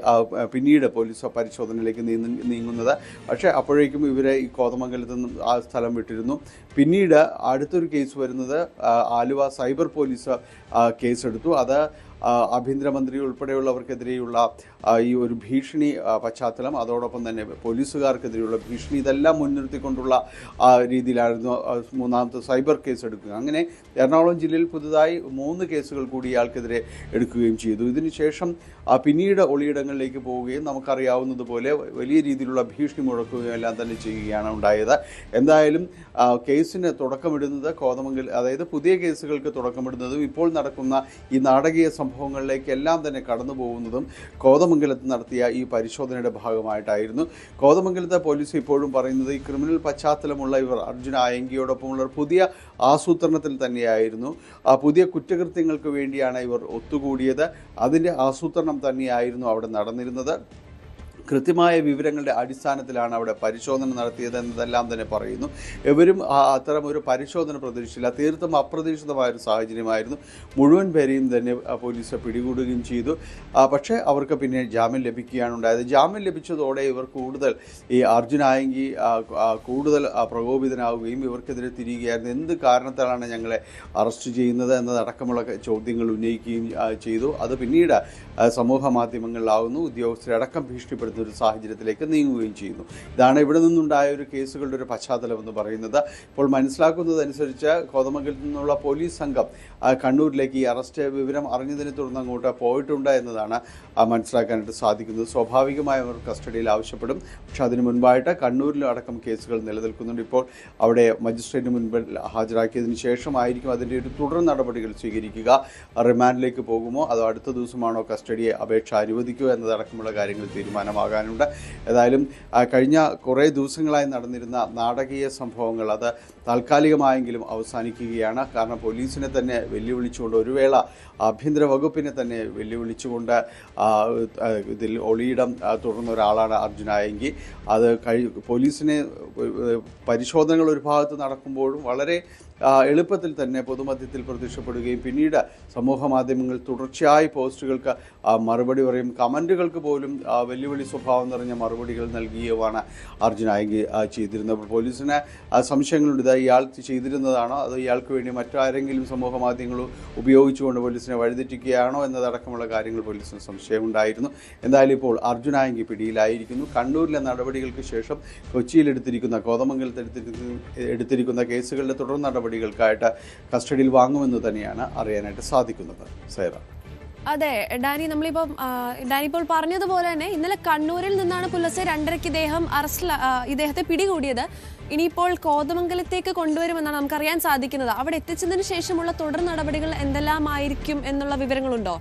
പിന്നീട് പോലീസ് പരിശോധനയിലേക്ക് നീങ്ങുന്നത്. പക്ഷേ അപ്പോഴേക്കും ഇവരെ ഈ കോതമംഗലത്ത് നിന്നും ആ സ്ഥലം വിട്ടിരുന്നു. പിന്നീട് അടുത്തൊരു കേസ് വരുന്നത് ആലുവ സൈബർ പോലീസ് കേസെടുത്തു. അത് ആഭ്യന്തരമന്ത്രി ഉൾപ്പെടെയുള്ളവർക്കെതിരെയുള്ള ഈ ഒരു ഭീഷണി പശ്ചാത്തലം, അതോടൊപ്പം തന്നെ പോലീസുകാർക്കെതിരെയുള്ള ഭീഷണി, ഇതെല്ലാം മുൻനിർത്തിക്കൊണ്ടുള്ള രീതിയിലായിരുന്നു മൂന്നാമത്തെ സൈബർ കേസ് എടുക്കുക. അങ്ങനെ എറണാകുളം ജില്ലയിൽ പുതുതായി 3 കേസുകൾ കൂടി ഇയാൾക്കെതിരെ എടുക്കുകയും ചെയ്തു. ഇതിനുശേഷം പിന്നീട് ഒളിയിടങ്ങളിലേക്ക് പോവുകയും നമുക്കറിയാവുന്നതുപോലെ വലിയ രീതിയിലുള്ള ഭീഷണി മുഴക്കുകയും എല്ലാം തന്നെ ചെയ്യുകയാണ് ഉണ്ടായത്. എന്തായാലും കേസിന് തുടക്കമിടുന്നത് അതായത് പുതിയ കേസുകൾക്ക് തുടക്കമിടുന്നതും ഇപ്പോൾ നടക്കുന്ന ഈ നാടകീയ സംഭവങ്ങളിലേക്ക് എല്ലാം തന്നെ കടന്നു പോകുന്നതും കോതമംഗലത്ത് നടത്തിയ ഈ പരിശോധനയുടെ ഭാഗമായിട്ടായിരുന്നു. കോതമംഗലത്തെ പോലീസ് ഇപ്പോഴും പറയുന്നത് ഈ ക്രിമിനൽ പശ്ചാത്തലമുള്ള ഇവർ അർജുൻ ആയങ്കിയോടൊപ്പമുള്ള പുതിയ ആസൂത്രണത്തിൽ തന്നെയായിരുന്നു. പുതിയ കുറ്റകൃത്യങ്ങൾക്ക് വേണ്ടിയാണ് ഇവർ ഒത്തുകൂടിയത്. അതിൻ്റെ ആസൂത്രണം തന്നെയായിരുന്നു അവിടെ നടന്നിരുന്നത്. കൃത്യമായ വിവരങ്ങളുടെ അടിസ്ഥാനത്തിലാണ് അവിടെ പരിശോധന നടത്തിയത് എന്നതെല്ലാം തന്നെ പറയുന്നു. ഇവരും അത്തരം ഒരു പരിശോധന പ്രതീക്ഷിച്ചില്ല. തീർത്തും അപ്രതീക്ഷിതമായൊരു സാഹചര്യമായിരുന്നു. മുഴുവൻ പേരെയും തന്നെ പോലീസ് പിടികൂടുകയും ചെയ്തു. പക്ഷേ അവർക്ക് പിന്നെ ജാമ്യം ലഭിക്കുകയാണ് ഉണ്ടായത്. ജാമ്യം ലഭിച്ചതോടെ ഇവർ കൂടുതൽ ഈ അർജുൻ ആയങ്കി കൂടുതൽ പ്രകോപിതനാവുകയും ഇവർക്കെതിരെ തിരിയുകയായിരുന്നു. എന്ത് കാരണത്താലാണ് ഞങ്ങളെ അറസ്റ്റ് ചെയ്യുന്നത് എന്നതടക്കമുള്ള ചോദ്യങ്ങൾ ഉന്നയിക്കുകയും ചെയ്തു. അത് പിന്നീട് സമൂഹ മാധ്യമങ്ങളിലാവുന്നു. ഉദ്യോഗസ്ഥരടക്കം ഭീഷണിപ്പെടുത്തുന്ന ഒരു സാഹചര്യത്തിലേക്ക് നീങ്ങുകയും ചെയ്യുന്നു. ഇതാണ് ഇവിടെ നിന്നുണ്ടായ ഒരു കേസുകളുടെ ഒരു പശ്ചാത്തലം എന്ന് പറയുന്നത്. ഇപ്പോൾ മനസ്സിലാക്കുന്നതനുസരിച്ച് കോതമംഗലത്ത് നിന്നുള്ള പോലീസ് സംഘം കണ്ണൂരിലേക്ക് ഈ അറസ്റ്റ് വിവരം അറിഞ്ഞതിനെ തുടർന്ന് അങ്ങോട്ട് പോയിട്ടുണ്ട് എന്നതാണ് മനസ്സിലാക്കാനായിട്ട് സാധിക്കുന്നത്. സ്വാഭാവികമായി അവർ കസ്റ്റഡിയിൽ ആവശ്യപ്പെടും. പക്ഷെ അതിനു മുൻപായിട്ട് കണ്ണൂരിലും അടക്കം കേസുകൾ നിലനിൽക്കുന്നുണ്ട്. ഇപ്പോൾ അവിടെ മജിസ്ട്രേറ്റിന് മുൻപിൽ ഹാജരാക്കിയതിന് ശേഷമായിരിക്കും അതിൻ്റെ ഒരു തുടർ നടപടികൾ സ്വീകരിക്കുക. റിമാൻഡിലേക്ക് പോകുമോ അതോ അടുത്ത ദിവസമാണോ കസ്റ്റഡിയെ അപേക്ഷ അനുവദിക്കുക എന്നതടക്കമുള്ള കാര്യങ്ങൾ തീരുമാനമാകാനുണ്ട്. ഏതായാലും കഴിഞ്ഞ കുറേ ദിവസങ്ങളായി നടന്നിരുന്ന നാടകീയ സംഭവങ്ങൾ അത് താൽക്കാലികമായെങ്കിലും അവസാനിക്കുകയാണ്. കാരണം പോലീസിനെ തന്നെ വെല്ലുവിളിച്ചുകൊണ്ട്, ഒരു വേള ആഭ്യന്തര വകുപ്പിനെ തന്നെ വെല്ലുവിളിച്ചുകൊണ്ട് ഇതിൽ ഒളിയിടം തുടർന്ന ഒരാളാണ് അർജുൻ ആയങ്കി. അത് പോലീസിനെ പരിശോധനകൾ ഒരു ഭാഗത്ത് നടക്കുമ്പോഴും വളരെ എളുപ്പത്തിൽ തന്നെ പൊതുമധ്യത്തിൽ പ്രത്യക്ഷപ്പെടുകയും പിന്നീട് സമൂഹ മാധ്യമങ്ങളിൽ തുടർച്ചയായി പോസ്റ്റുകൾക്ക് മറുപടി പറയും, കമൻറ്റുകൾക്ക് പോലും വെല്ലുവിളി സ്വഭാവം നിറഞ്ഞ മറുപടികൾ നൽകുകയുമാണ് അർജുൻ ആയങ്കി ചെയ്തിരുന്നത്. പോലീസിന് സംശയങ്ങളുണ്ട്, ഇത് ഇയാൾ ചെയ്തിരുന്നതാണോ അതോ ഇയാൾക്ക് വേണ്ടി മറ്റാരെങ്കിലും സമൂഹ മാധ്യമങ്ങൾ ഉപയോഗിച്ചുകൊണ്ട് പോലീസിനെ വഴിതെറ്റിക്കുകയാണോ എന്നതടക്കമുള്ള കാര്യങ്ങൾ പോലീസിന് സംശയമുണ്ടായിരുന്നു. എന്തായാലും ഇപ്പോൾ അർജുൻ ആയങ്കി പിടിയിലായിരിക്കുന്നു. കണ്ണൂരിലെ നടപടികൾക്ക് ശേഷം കൊച്ചിയിൽ കോതമംഗലത്ത് എടുത്തിരിക്കുന്ന കേസുകളുടെ തുടർ നടപടികൾക്കായിട്ട് കസ്റ്റഡിയിൽ വാങ്ങുമെന്ന് തന്നെയാണ് അറിയാനായിട്ട് സാധിക്കുന്നത്. സൈറ. അതെ ഡാനി, ഇപ്പോൾ പറഞ്ഞതുപോലെ തന്നെ ഇന്നലെ കണ്ണൂരിൽ നിന്നാണ് പുലർച്ചെ 2:30 ഇദ്ദേഹത്തെ പിടികൂടിയത്. ഇനിയിപ്പോൾ കോതമംഗലത്തേക്ക് കൊണ്ടുവരുമെന്നാണ് നമുക്കറിയാൻ സാധിക്കുന്നത്. അവിടെ എത്തിച്ചതിന് ശേഷമുള്ള തുടർ നടപടികൾ എന്തെല്ലാമായിരിക്കും എന്നുള്ള വിവരങ്ങളുണ്ടോ?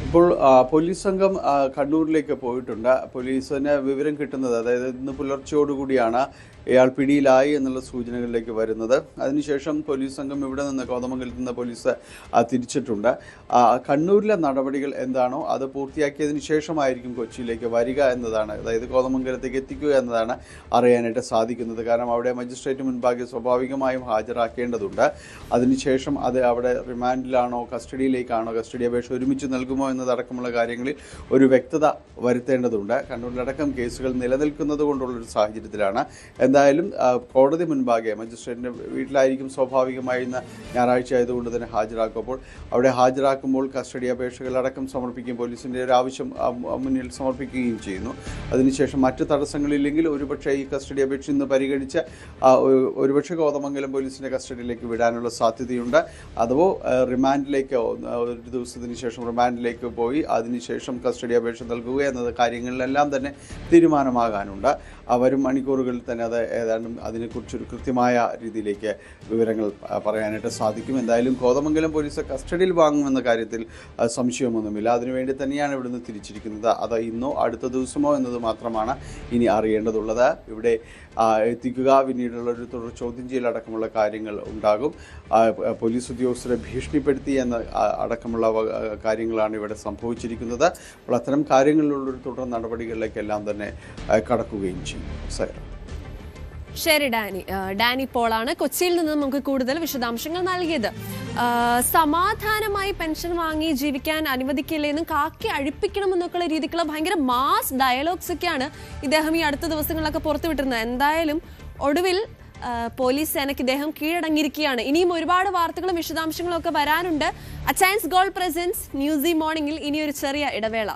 ഇപ്പോൾ പോലീസ് സംഘം കണ്ണൂരിലേക്ക് പോയിട്ടുണ്ട്. പോലീസിന് വിവരം കിട്ടുന്നത്, അതായത് ഇന്ന് പുലർച്ചയോടുകൂടിയാണ് ഇയാൾ പിടിയിലായി എന്നുള്ള സൂചനകളിലേക്ക് വരുന്നത്. അതിനുശേഷം പോലീസ് സംഘം ഇവിടെ നിന്ന് കോതമംഗലത്ത് നിന്ന് പോലീസ് തിരിച്ചിട്ടുണ്ട്. കണ്ണൂരിലെ നടപടികൾ എന്താണോ അത് പൂർത്തിയാക്കിയതിന് ശേഷമായിരിക്കും കൊച്ചിയിലേക്ക് വരിക എന്നതാണ്, അതായത് കോതമംഗലത്തേക്ക് എത്തിക്കുക എന്നതാണ് അറിയാനായിട്ട് സാധിക്കുന്നത്. കാരണം അവിടെ മജിസ്ട്രേറ്റ് മുൻപാകെ സ്വാഭാവികമായും ഹാജരാക്കേണ്ടതുണ്ട്. അതിനുശേഷം അത് അവിടെ റിമാൻഡിലാണോ കസ്റ്റഡിയിലേക്കാണോ, കസ്റ്റഡി അപേക്ഷ ഒരുമിച്ച് നൽകുമോ എന്നതടക്കമുള്ള കാര്യങ്ങളിൽ ഒരു വ്യക്തത വരുത്തേണ്ടതുണ്ട്. കണ്ണൂരിലടക്കം കേസുകൾ നിലനിൽക്കുന്നത് കൊണ്ടുള്ളൊരു സാഹചര്യത്തിലാണ്. എന്തായാലും കോടതി മുൻപാകെ മജിസ്ട്രേറ്റിൻ്റെ വീട്ടിലായിരിക്കും സ്വാഭാവികമായി ഇന്ന് ഞായറാഴ്ച ആയതുകൊണ്ട് തന്നെ ഹാജരാക്കും. അപ്പോൾ അവിടെ ഹാജരാക്കുമ്പോൾ കസ്റ്റഡി അപേക്ഷകളടക്കം സമർപ്പിക്കുകയും പോലീസിൻ്റെ ഒരു ആവശ്യം മുന്നിൽ സമർപ്പിക്കുകയും ചെയ്യുന്നു. അതിനുശേഷം മറ്റ് തടസ്സങ്ങളില്ലെങ്കിൽ ഒരുപക്ഷെ ഈ കസ്റ്റഡി അപേക്ഷ ഇന്ന് പരിഗണിച്ച് ഒരുപക്ഷെ കോതമംഗലം പോലീസിൻ്റെ കസ്റ്റഡിയിലേക്ക് വിടാനുള്ള സാധ്യതയുണ്ട്. അഥവാ റിമാൻഡിലേക്ക് ഒരു ദിവസത്തിന് ശേഷം റിമാൻഡിലേക്ക് പോയി അതിനുശേഷം കസ്റ്റഡി അപേക്ഷ നൽകുക എന്നത് കാര്യങ്ങളിലെല്ലാം തന്നെ തീരുമാനമാകാനുണ്ട്. വരും മണിക്കൂറുകളിൽ തന്നെ അത് ഏതാണ്ടും അതിനെക്കുറിച്ചൊരു കൃത്യമായ രീതിയിലേക്ക് വിവരങ്ങൾ പറയാനായിട്ട് സാധിക്കും. എന്തായാലും കോതമംഗലം പോലീസ് കസ്റ്റഡിയിൽ വാങ്ങുമെന്ന കാര്യത്തിൽ സംശയമൊന്നുമില്ല. അതിനുവേണ്ടി തന്നെയാണ് ഇവിടുന്ന് തിരിച്ചിരിക്കുന്നത്. അത് ഇന്നോ അടുത്ത ദിവസമോ എന്നത് മാത്രമാണ് ഇനി അറിയേണ്ടതുള്ളത്. ഇവിടെ എത്തിക്കുക, പിന്നീടുള്ളൊരു തുടർ ചോദ്യം ചെയ്യലടക്കമുള്ള കാര്യങ്ങൾ ഉണ്ടാകും. പോലീസ് ഉദ്യോഗസ്ഥരെ ഭീഷണിപ്പെടുത്തി എന്ന അടക്കമുള്ള കാര്യങ്ങളാണ് ഇവിടെ സംഭവിച്ചിരിക്കുന്നത്. അപ്പോൾ അത്തരം കാര്യങ്ങളിലുള്ളൊരു തുടർ നടപടികളിലേക്കെല്ലാം തന്നെ കടക്കുകയും ചെയ്യും. ശരി ഡാനി പോളാണ് കൊച്ചിയിൽ നിന്ന് നമുക്ക് കൂടുതൽ വിശദാംശങ്ങൾ നൽകിയത്. സമാധാനമായി പെൻഷൻ വാങ്ങി ജീവിക്കാൻ അനുവദിക്കില്ലെന്നും കാക്കി അഴിപ്പിക്കണമെന്നൊക്കെയുള്ള രീതിക്കുള്ള ഭയങ്കര മാസ് ഡയലോഗ്സ് ഒക്കെയാണ് ഇദ്ദേഹം ഈ അടുത്ത ദിവസങ്ങളിലൊക്കെ പുറത്തുവിട്ടിരുന്നത്. എന്തായാലും ഒടുവിൽ പോലീസ് സേനയ്ക്ക് ഇദ്ദേഹം കീഴടങ്ങിയിരിക്കുകയാണ്. ഇനിയും ഒരുപാട് വാർത്തകളും വിശദാംശങ്ങളും ഒക്കെ വരാനുണ്ട്. അച്ചയൻസ് ഗോൾഡ് പ്രസൻസ് ന്യൂസി മോർണിംഗിൽ ഇനിയൊരു ചെറിയ ഇടവേള.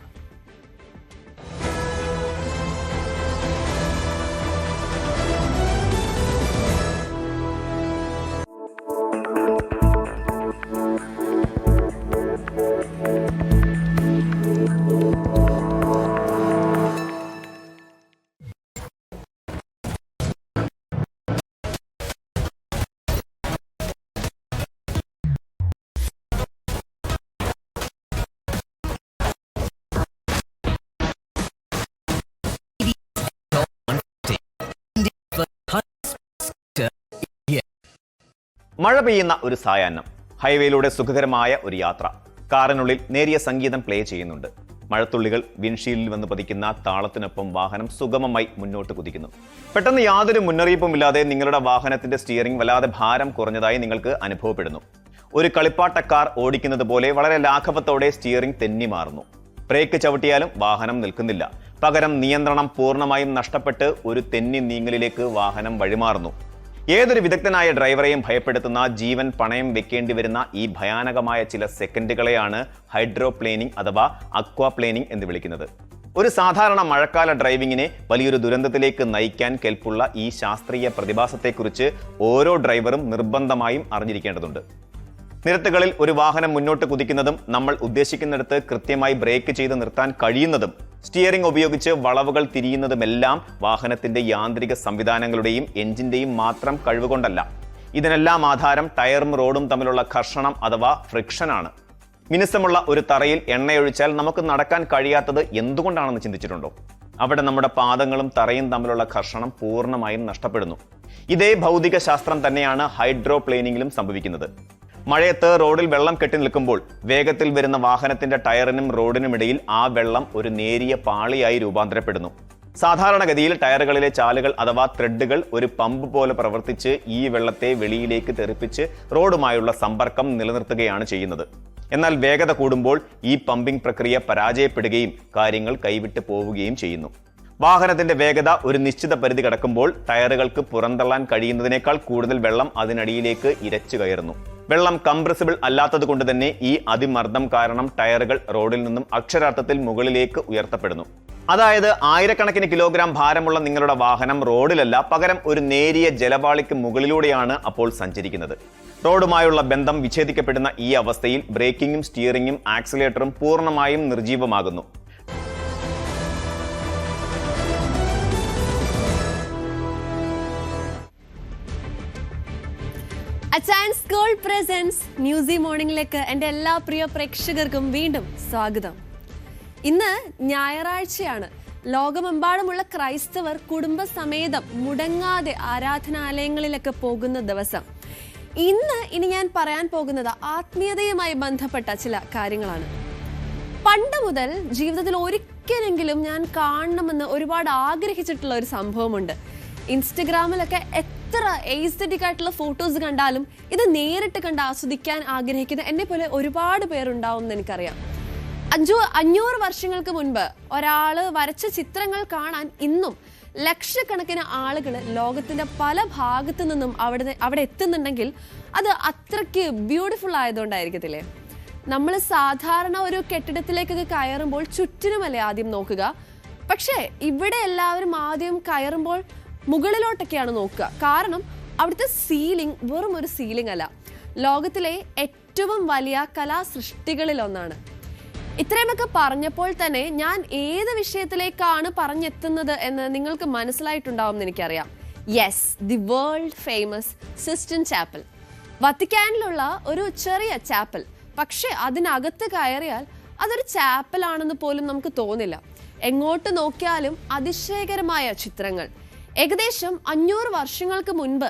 മഴ പെയ്യുന്ന ഒരു സായാഹ്നം, ഹൈവേയിലൂടെ സുഖകരമായ ഒരു യാത്ര. കാറിനുള്ളിൽ നേരിയ സംഗീതം പ്ലേ ചെയ്യുന്നുണ്ട്. മഴത്തുള്ളികൾ വിൻഷീൽഡിൽ വന്ന് പതിക്കുന്ന താളത്തിനൊപ്പം വാഹനം സുഗമമായി മുന്നോട്ട് കുതിക്കുന്നു. പെട്ടെന്ന് യാതൊരു മുന്നറിയിപ്പുമില്ലാതെ നിങ്ങളുടെ വാഹനത്തിന്റെ സ്റ്റിയറിംഗ് വല്ലാതെ ഭാരം കുറഞ്ഞതായി നിങ്ങൾക്ക് അനുഭവപ്പെടുന്നു. ഒരു കളിപ്പാട്ട കാർ ഓടിക്കുന്നത് പോലെ വളരെ ലാഘവത്തോടെ സ്റ്റിയറിംഗ് തെന്നി മാറുന്നു. ബ്രേക്ക് ചവിട്ടിയാലും വാഹനം നിൽക്കുന്നില്ല. പകരം നിയന്ത്രണം പൂർണ്ണമായും നഷ്ടപ്പെട്ട് ഒരു തെന്നി നീങ്ങലിലേക്ക് വാഹനം വഴിമാറുന്നു. ഏതൊരു വിദഗ്ധനായ ഡ്രൈവറെയും ഭയപ്പെടുത്തുന്ന, ജീവൻ പണയം വെക്കേണ്ടി വരുന്ന ഈ ഭയാനകമായ ചില സെക്കൻഡുകളെയാണ് ഹൈഡ്രോപ്ലേനിംഗ് അഥവാ അക്വാപ്ലേനിംഗ് എന്ന് വിളിക്കുന്നത്. ഒരു സാധാരണ മഴക്കാല ഡ്രൈവിങ്ങിനെ വലിയൊരു ദുരന്തത്തിലേക്ക് നയിക്കാൻ കെൽപ്പുള്ള ഈ ശാസ്ത്രീയ പ്രതിഭാസത്തെക്കുറിച്ച് ഓരോ ഡ്രൈവറും നിർബന്ധമായും അറിഞ്ഞിരിക്കേണ്ടതുണ്ട്. നിരത്തുകളിൽ ഒരു വാഹനം മുന്നോട്ട് കുതിക്കുന്നതും നമ്മൾ ഉദ്ദേശിക്കുന്നിടത്ത് കൃത്യമായി ബ്രേക്ക് ചെയ്ത് നിർത്താൻ കഴിയുന്നതും സ്റ്റിയറിംഗ് ഉപയോഗിച്ച് വളവുകൾ തിരിയുന്നതുമെല്ലാം വാഹനത്തിന്റെ യാന്ത്രിക സംവിധാനങ്ങളുടെയും എഞ്ചിന്റെയും മാത്രം കഴിവുകൊണ്ടല്ല. ഇതിനെല്ലാം ആധാരം ടയറും റോഡും തമ്മിലുള്ള ഘർഷണം അഥവാ ഫ്രിക്ഷനാണ്. മിനുസമുള്ള ഒരു തറയിൽ എണ്ണയൊഴിച്ചാൽ നമുക്ക് നടക്കാൻ കഴിയാത്തത് എന്തുകൊണ്ടാണെന്ന് ചിന്തിച്ചിട്ടുണ്ടോ? അവിടെ നമ്മുടെ പാദങ്ങളും തറയും തമ്മിലുള്ള ഘർഷണം പൂർണ്ണമായും നഷ്ടപ്പെടുന്നു. ഇതേ ഭൗതിക ശാസ്ത്രം തന്നെയാണ് ഹൈഡ്രോപ്ലേനിംഗിലും സംഭവിക്കുന്നത്. മഴയത്ത് റോഡിൽ വെള്ളം കെട്ടി നിൽക്കുമ്പോൾ വേഗത്തിൽ വരുന്ന വാഹനത്തിന്റെ ടയറിനും റോഡിനുമിടയിൽ ആ വെള്ളം ഒരു നേരിയ പാളിയായി രൂപാന്തരപ്പെടുന്നു. സാധാരണഗതിയിൽ ടയറുകളിലെ ചാലുകൾ അഥവാ ത്രെഡുകൾ ഒരു പമ്പ് പോലെ പ്രവർത്തിച്ച് ഈ വെള്ളത്തെ വെളിയിലേക്ക് തെറിപ്പിച്ച് റോഡുമായുള്ള സമ്പർക്കം നിലനിർത്തുകയാണ് ചെയ്യുന്നത്. എന്നാൽ വേഗത കൂടുമ്പോൾ ഈ പമ്പിംഗ് പ്രക്രിയ പരാജയപ്പെടുകയും കാര്യങ്ങൾ കൈവിട്ട് പോവുകയും ചെയ്യുന്നു. വാഹനത്തിന്റെ വേഗത ഒരു നിശ്ചിത പരിധി കടക്കുമ്പോൾ ടയറുകൾക്ക് പുറന്തള്ളാൻ കഴിയുന്നതിനേക്കാൾ കൂടുതൽ വെള്ളം അതിനടിയിലേക്ക് ഇരച്ചു കയറുന്നു. വെള്ളം കംപ്രസിബിൾ അല്ലാത്തത് കൊണ്ട് തന്നെ ഈ അതിമർദ്ദം കാരണം ടയറുകൾ റോഡിൽ നിന്നും അക്ഷരാർത്ഥത്തിൽ മുകളിലേക്ക് ഉയർത്തപ്പെടുന്നു. അതായത് ആയിരക്കണക്കിന് കിലോഗ്രാം ഭാരമുള്ള നിങ്ങളുടെ വാഹനം റോഡിലല്ല, പകരം ഒരു നേരിയ ജലപാളിക്ക് മുകളിലൂടെയാണ് അപ്പോൾ സഞ്ചരിക്കുന്നത്. റോഡുമായുള്ള ബന്ധം വിച്ഛേദിക്കപ്പെടുന്ന ഈ അവസ്ഥയിൽ ബ്രേക്കിങ്ങും സ്റ്റിയറിംഗും ആക്സിലേറ്ററും പൂർണ്ണമായും നിർജീവമാകുന്നു. അച്ചയൻസ് ഗോൾഡ് പ്രസൻസ് ന്യൂസി മോർണിംഗിലേക്ക് എൻ്റെ എല്ലാ പ്രിയ പ്രേക്ഷകർക്കും വീണ്ടും സ്വാഗതം. ഇന്ന് ഞായറാഴ്ചയാണ്. ലോകമെമ്പാടുമുള്ള ക്രൈസ്തവർ കുടുംബസമേതം മുടങ്ങാതെ ആരാധനാലയങ്ങളിലൊക്കെ പോകുന്ന ദിവസം. ഇനി ഞാൻ പറയാൻ പോകുന്നത് ആത്മീയതയുമായി ബന്ധപ്പെട്ട ചില കാര്യങ്ങളാണ്. പണ്ട് മുതൽ ജീവിതത്തിൽ ഒരിക്കലെങ്കിലും ഞാൻ കാണണമെന്ന് ഒരുപാട് ആഗ്രഹിച്ചിട്ടുള്ള ഒരു സംഭവമുണ്ട്. ഇൻസ്റ്റഗ്രാമിലൊക്കെ എത്ര എയ്സ്തെറ്റിക് ആയിട്ടുള്ള ഫോട്ടോസ് കണ്ടാലും ഇത് നേരിട്ട് കണ്ട് ആസ്വദിക്കാൻ ആഗ്രഹിക്കുന്ന എന്നെ പോലെ ഒരുപാട് പേരുണ്ടാവും എന്ന് എനിക്കറിയാം. 500 വർഷങ്ങൾക്ക് മുൻപ് ഒരാള് വരച്ച ചിത്രങ്ങൾ കാണാൻ ഇന്നും ലക്ഷക്കണക്കിന് ആളുകൾ ലോകത്തിന്റെ പല ഭാഗത്തു നിന്നും അവിടെ എത്തുന്നുണ്ടെങ്കിൽ അത് അത്രയ്ക്ക് ബ്യൂട്ടിഫുൾ ആയതുകൊണ്ടായിരിക്കത്തില്ലേ? നമ്മൾ സാധാരണ ഒരു കെട്ടിടത്തിലേക്കൊക്കെ കയറുമ്പോൾ ചുറ്റിനുമല്ലേ ആദ്യം നോക്കുക. പക്ഷേ ഇവിടെ എല്ലാവരും ആദ്യം കയറുമ്പോൾ മുകളിലോട്ടൊക്കെയാണ് നോക്കുക. കാരണം അവിടുത്തെ സീലിംഗ് വെറും ഒരു സീലിംഗ് അല്ല, ലോകത്തിലെ ഏറ്റവും വലിയ കലാസൃഷ്ടികളിൽ ഒന്നാണ്. ഇത്രയുമൊക്കെ പറഞ്ഞപ്പോൾ തന്നെ ഞാൻ ഏത് വിഷയത്തിലേക്കാണ് പറഞ്ഞെത്തുന്നത് എന്ന് നിങ്ങൾക്ക് മനസ്സിലായിട്ടുണ്ടാവും എന്ന് എനിക്കറിയാം. Yes, the world famous Sistine chapel. വത്തിക്കാനിലുള്ള ഒരു ചെറിയ ചാപ്പൽ. പക്ഷെ അതിനകത്ത് കയറിയാൽ അതൊരു ചാപ്പൽ ആണെന്ന് പോലും നമുക്ക് തോന്നില്ല. എങ്ങോട്ട് നോക്കിയാലും അതിശയകരമായ ചിത്രങ്ങൾ. ഏകദേശം 500 വർഷങ്ങൾക്ക് മുൻപ്